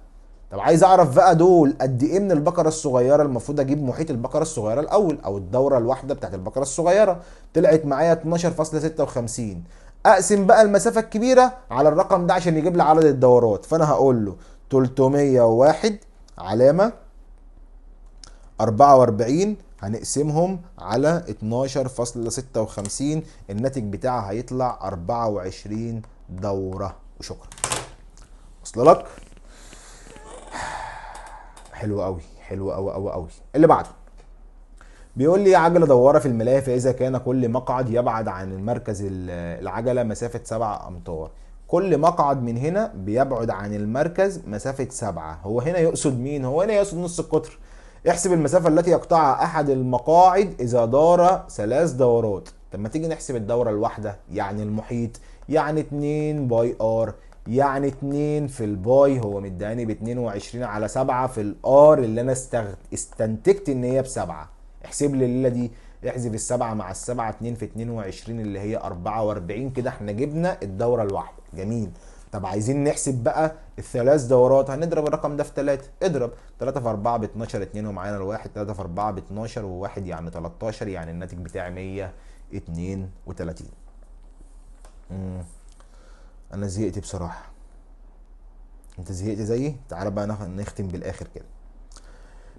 طب عايز اعرف بقى دول قد ايه من البقره الصغيره. المفروض اجيب محيط البقره الصغيره الاول، او الدوره الواحده بتاعت البقره الصغيره. طلعت معايا 12.56. اقسم بقى المسافه الكبيره على الرقم ده عشان يجيب لي عدد الدورات. فانا هقول له 301 علامه 44 هنقسمهم على 12.56. الناتج بتاعها هيطلع 24 دورة. وشكرا. وصل لك؟ حلو قوي، حلو قوي قوي قوي. اللي بعده بيقول لي عجلة دوارة في الملاية، فإذا كان كل مقعد يبعد عن المركز العجلة مسافة 7 أمتار. كل مقعد من هنا بيبعد عن المركز مسافة 7. هو هنا يقصد مين؟ هو هنا يقصد نص القطر. احسب المسافة التي يقطعها أحد المقاعد إذا دار 3 دورات. طب ما تيجي نحسب الدورة الواحدة، يعني المحيط، يعني 2 باي ار، يعني 2 في الباي هو مداني ب 22 على 7 في الار اللي أنا استنتجت إن هي بسبعة. احسب لي الليله دي. احذف السبعة مع السبعة، 2 في 22 اللي هي 44. كده احنا جبنا الدورة الواحدة. جميل. طب عايزين نحسب بقى الثلاث دورات. هنضرب الرقم ده في 3. اضرب 3 في 4 ب 12، 2 ومعانا الواحد. 3 في 4 ب 12 وواحد يعني 13، يعني الناتج بتاعي 132. انا زهقت بصراحة. انت زهقت زيي؟ تعال بقى نختم بالاخر كده.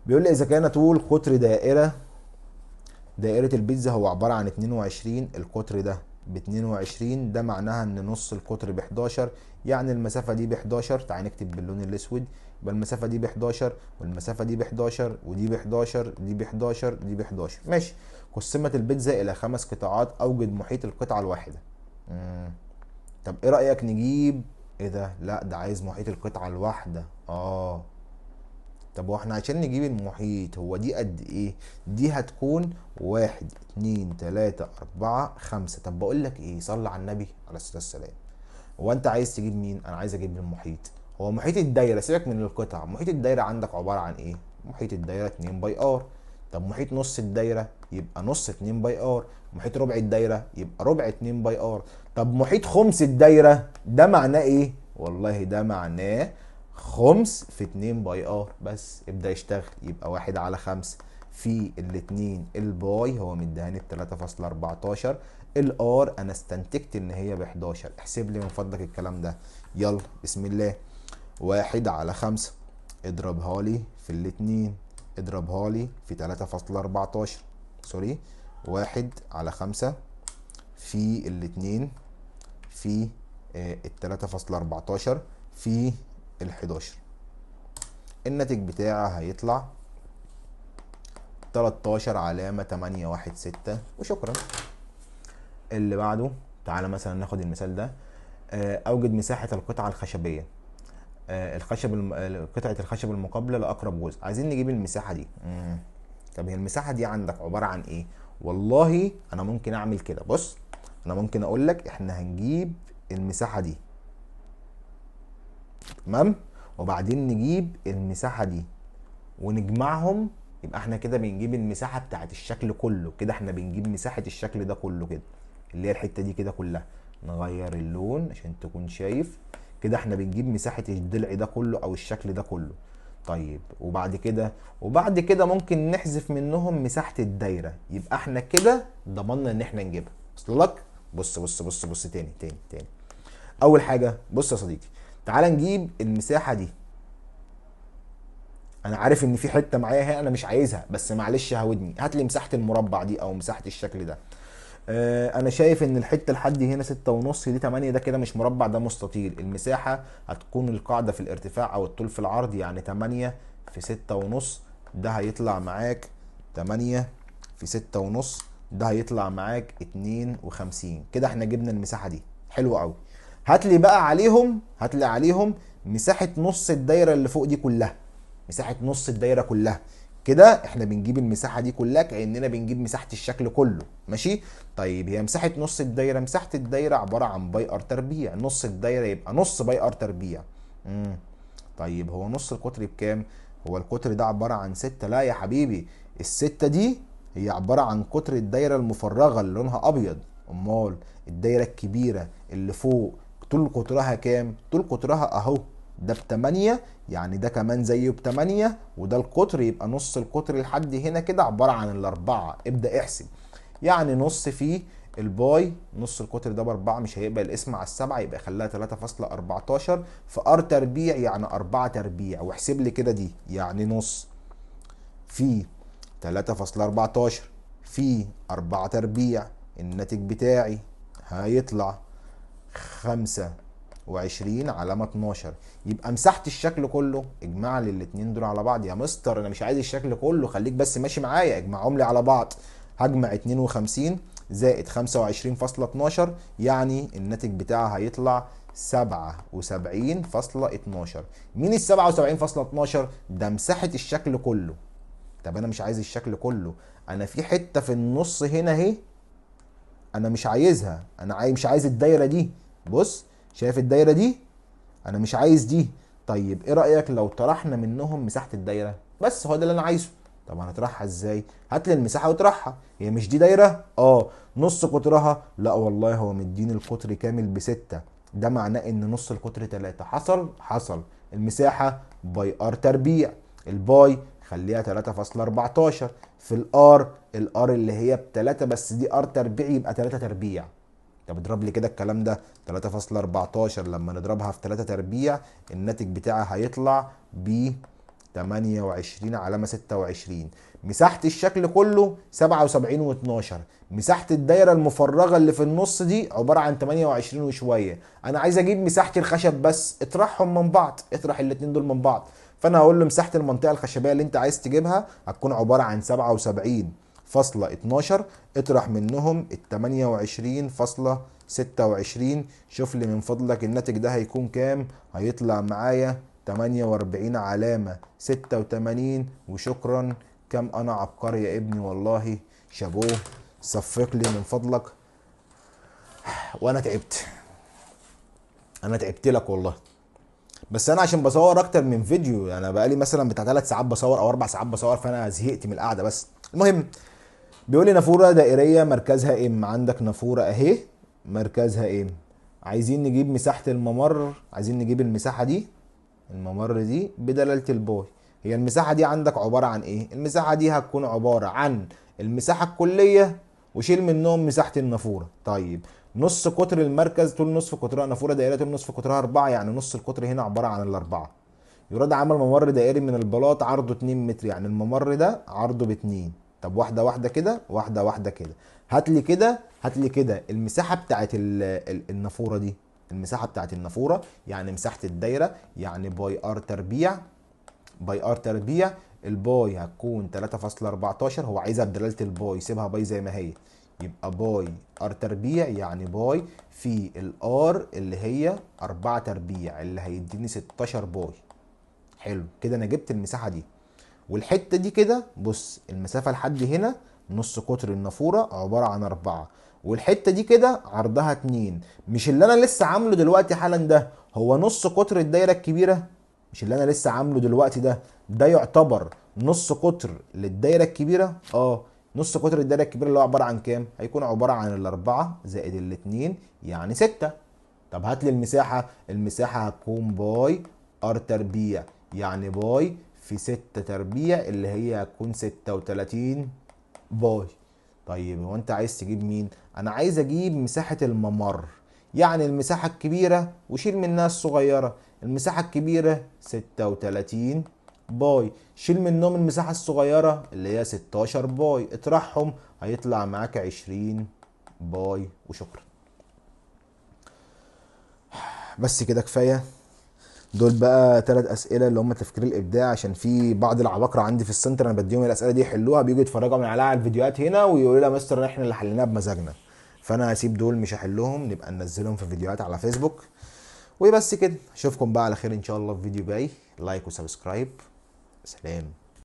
بيقول لي اذا كان طول قطر دائرة البيتزا هو عبارة عن 22. القطر ده ب 22، ده معناها ان نص القطر ب 11، يعني المسافة دي ب 11. تعال نكتب باللون الاسود. يبقى المسافة دي ب 11 والمسافة دي ب 11 ودي ب 11 دي ب 11 دي ب 11. ماشي. قسمت البيتزا الى 5 قطاعات. اوجد محيط القطعة الواحدة. طب ايه رأيك نجيب ايه ده؟ لا ده عايز محيط القطعة الواحدة. طب واحنا عشان نجيب المحيط، هو دي قد ايه؟ دي هتكون 1 2 3 4 5. طب بقول لك ايه، صلي على النبي عليه الصلاه والسلام. هو انت عايز تجيب مين؟ انا عايز اجيب المحيط. هو محيط الدايره، سيبك من القطع. محيط الدايره عندك عباره عن ايه؟ محيط الدايره 2 باي ار. طب محيط نص الدايره يبقى نص 2 باي ار. محيط ربع الدايره يبقى ربع 2 باي ار. طب محيط خمس الدايره ده معناه ايه؟ والله ده معناه خمس في 2 باي ار. بس ابدأ يشتغل. يبقى 1 على 5 في الاتنين. الباي هو مديهاني ب 3.14. الار انا استنتجت ان هي ب 11. احسب لي من فضلك الكلام ده. يلا بسم الله. 1 على 5 اضربها لي في الاتنين، اضربها لي في 3.14. سوري. 1 على 5 في الاتنين في ال 3.14 في ال 11. الناتج بتاعها هيطلع 13 علامة 816. وشكرا. اللي بعده تعالى مثلا ناخد المثال ده. اوجد مساحة القطعة الخشبية. قطعة الخشب المقابلة لأقرب جزء. عايزين نجيب المساحة دي. طب هي المساحة دي عندك عبارة عن ايه؟ والله انا ممكن اعمل كده. بص، انا ممكن اقول لك احنا هنجيب المساحة دي، تمام، وبعدين نجيب المساحة دي ونجمعهم. يبقى احنا كده بنجيب المساحة بتاعت الشكل كله. كده احنا بنجيب مساحة الشكل ده كله كده، اللي هي الحتة دي كده كلها. نغير اللون عشان تكون شايف. كده احنا بنجيب مساحة الضلع ده كله او الشكل ده كله. طيب وبعد كده ممكن نحذف منهم مساحة الدايرة. يبقى احنا كده ضمننا ان احنا نجيبها. وصل لك؟ بص بص بص بص تاني. اول حاجة بص يا صديقي، تعال نجيب المساحة دي. انا عارف ان في حته معايا هنا انا مش عايزها، بس معلش هودني. هات لي مساحه المربع دي او مساحه الشكل ده. انا شايف ان الحته لحد هنا 6.5، دي 8. ده كده مش مربع، ده مستطيل. المساحه هتكون القاعده في الارتفاع او الطول في العرض، يعني 8 في 6.5. ده هيطلع معاك 8 في 6.5، ده هيطلع معاك 52. كده احنا جبنا المساحة دي. حلو قوي. هات لي بقى عليهم، هات لي عليهم مساحة نص الدايرة اللي فوق دي كلها. مساحة نص الدايرة كلها. كده احنا بنجيب المساحة دي كلها كأننا بنجيب مساحة الشكل كله. ماشي؟ طيب هي مساحة نص الدايرة، مساحة الدايرة عبارة عن باي ار تربيع. نص الدايرة يبقى نص باي ار تربيع. طيب هو نص القطر بكام؟ هو القطر ده عبارة عن 6. لا يا حبيبي، الستة دي هي عبارة عن قطر الدايرة المفرغة اللي لونها أبيض. أمال الدايرة الكبيرة اللي فوق طول قطرها كام؟ طول قطرها أهو، ده ب8، يعني ده كمان زيه ب8، وده القطر، يبقى نص القطر لحد هنا كده عبارة عن ال4. ابدأ احسب. يعني نص فيه الباي، نص القطر ده ب4 مش هيقبل الاسم على ال7، يبقى خليها 3.14 في ار تربيع، يعني 4 تربيع. واحسب لي كده دي، يعني نص في 3.14 في 4 تربيع، الناتج بتاعي هيطلع 25 علامة 12. يبقى مساحة الشكل كله، اجمع لي الاتنين دول على بعض. يا مستر انا مش عايز الشكل كله، خليك بس ماشي معايا، اجمعهم لي على بعض. هجمع 52 زائد 25.12، يعني الناتج بتاعها هيطلع 77.12. مين ال 77.12 ده؟ مساحة الشكل كله. طب انا مش عايز الشكل كله، انا في حتة في النص هنا اهي انا مش عايزها، انا مش عايز الدايرة دي. بص، شايف الدايرة دي؟ انا مش عايز دي. طيب ايه رأيك لو طرحنا منهم مساحة الدايرة؟ بس هو ده اللي انا عايزه. طب هنطرحها ازاي؟ هات لي المساحة واطرحها. هي مش دي دايرة؟ نص قطرها؟ لا والله، هو مديني القطر كامل ب6. ده معناه ان نص القطر 3. حصل. المساحة باي ار تربيع. الباي خليها 3.14 في الار اللي هي ب3، بس دي ار تربيع يبقى 3 تربيع. طب اضرب لي كده الكلام ده، 3.14 لما نضربها في 3 تربيع الناتج بتاعها هيطلع ب 28 علامة 26. مساحة الشكل كله 77 و12. مساحة الدايرة المفرغة اللي في النص دي عبارة عن 28 وشوية. أنا عايز أجيب مساحة الخشب بس، اطرحهم من بعض، اطرح الاتنين دول من بعض. فأنا هقول له مساحة المنطقة الخشبية اللي أنت عايز تجيبها هتكون عبارة عن 77.12، اطرح منهم ال 28.26. شوف لي من فضلك الناتج ده هيكون كام؟ هيطلع معايا 48 علامة 86. وشكرا. كم انا عبقري يا ابني والله، شابوه. صفق لي من فضلك. وانا تعبت، انا تعبت لك والله. بس انا عشان بصور اكتر من فيديو، انا بقالي مثلا بتاع 3 ساعات بصور او 4 ساعات بصور، فانا زهقت من القعده. بس المهم، بيقول لي نافوره دائريه مركزها ام. عندك نافوره اهي مركزها ام. عايزين نجيب مساحه الممر، عايزين نجيب المساحه دي، الممر دي بدلالة الباي. هي المساحة دي عندك عبارة عن ايه؟ المساحة دي هتكون عبارة عن المساحة الكلية وشيل منهم مساحة النافورة. طيب نص قطر المركز، طول نصف قطرها، نافورة دائرية طول نصف قطرها 4، يعني نص القطر هنا عبارة عن ال4. يراد عمل ممر دائري من البلاط عرضه 2 متر، يعني الممر ده عرضه ب2. طب واحدة واحدة كده، واحدة واحدة كده. هات لي كده المساحة بتاعت النافورة دي. المساحة بتاعت النافورة يعني مساحة الدايرة، يعني باي ار تربيع. باي ار تربيع الباي هتكون 3.14، هو عايزها بدلالة الباي، سيبها باي زي ما هي. يبقى باي ار تربيع يعني باي في الار اللي هي 4 تربيع اللي هيديني 16 باي. حلو كده، انا جبت المساحة دي. والحتة دي كده بص، المسافة لحد هنا نص قطر النافورة عبارة عن 4، والحتة دي كده عرضها 2. مش اللي انا لسه عامله دلوقتي حالا ده هو نص قطر الدايرة الكبيرة؟ مش اللي انا لسه عامله دلوقتي ده يعتبر نص قطر للدايرة الكبيرة؟ نص قطر الدايرة الكبيرة اللي هو عبارة عن كام؟ هيكون عبارة عن ال4 زائد ال2، يعني 6. طب هات لي المساحة. المساحة هتكون باي ار تربيع، يعني باي في 6 تربيع اللي هي هتكون 36 باي. طيب هو انت عايز تجيب مين؟ انا عايز اجيب مساحة الممر، يعني المساحة الكبيرة وشيل منها الصغيرة. المساحة الكبيرة 36 باي، شيل منهم المساحة الصغيرة اللي هي 16 باي، اطرحهم هيطلع معاك 20 باي. وشكرا. بس كده كفاية. دول بقى 3 اسئله اللي هم تفكير الابداع، عشان في بعض العباقرة عندي في السنتر انا بديهم الاسئله دي يحلوها، بييجوا يتفرجوا من على الفيديوهات هنا ويقولوا لي يا مستر احنا اللي حليناها بمزاجنا. فانا هسيب دول مش هحلهم، نبقى ننزلهم في فيديوهات على فيسبوك. وبس كده، اشوفكم بقى على خير ان شاء الله في فيديو جاي. لايك وسبسكرايب. سلام.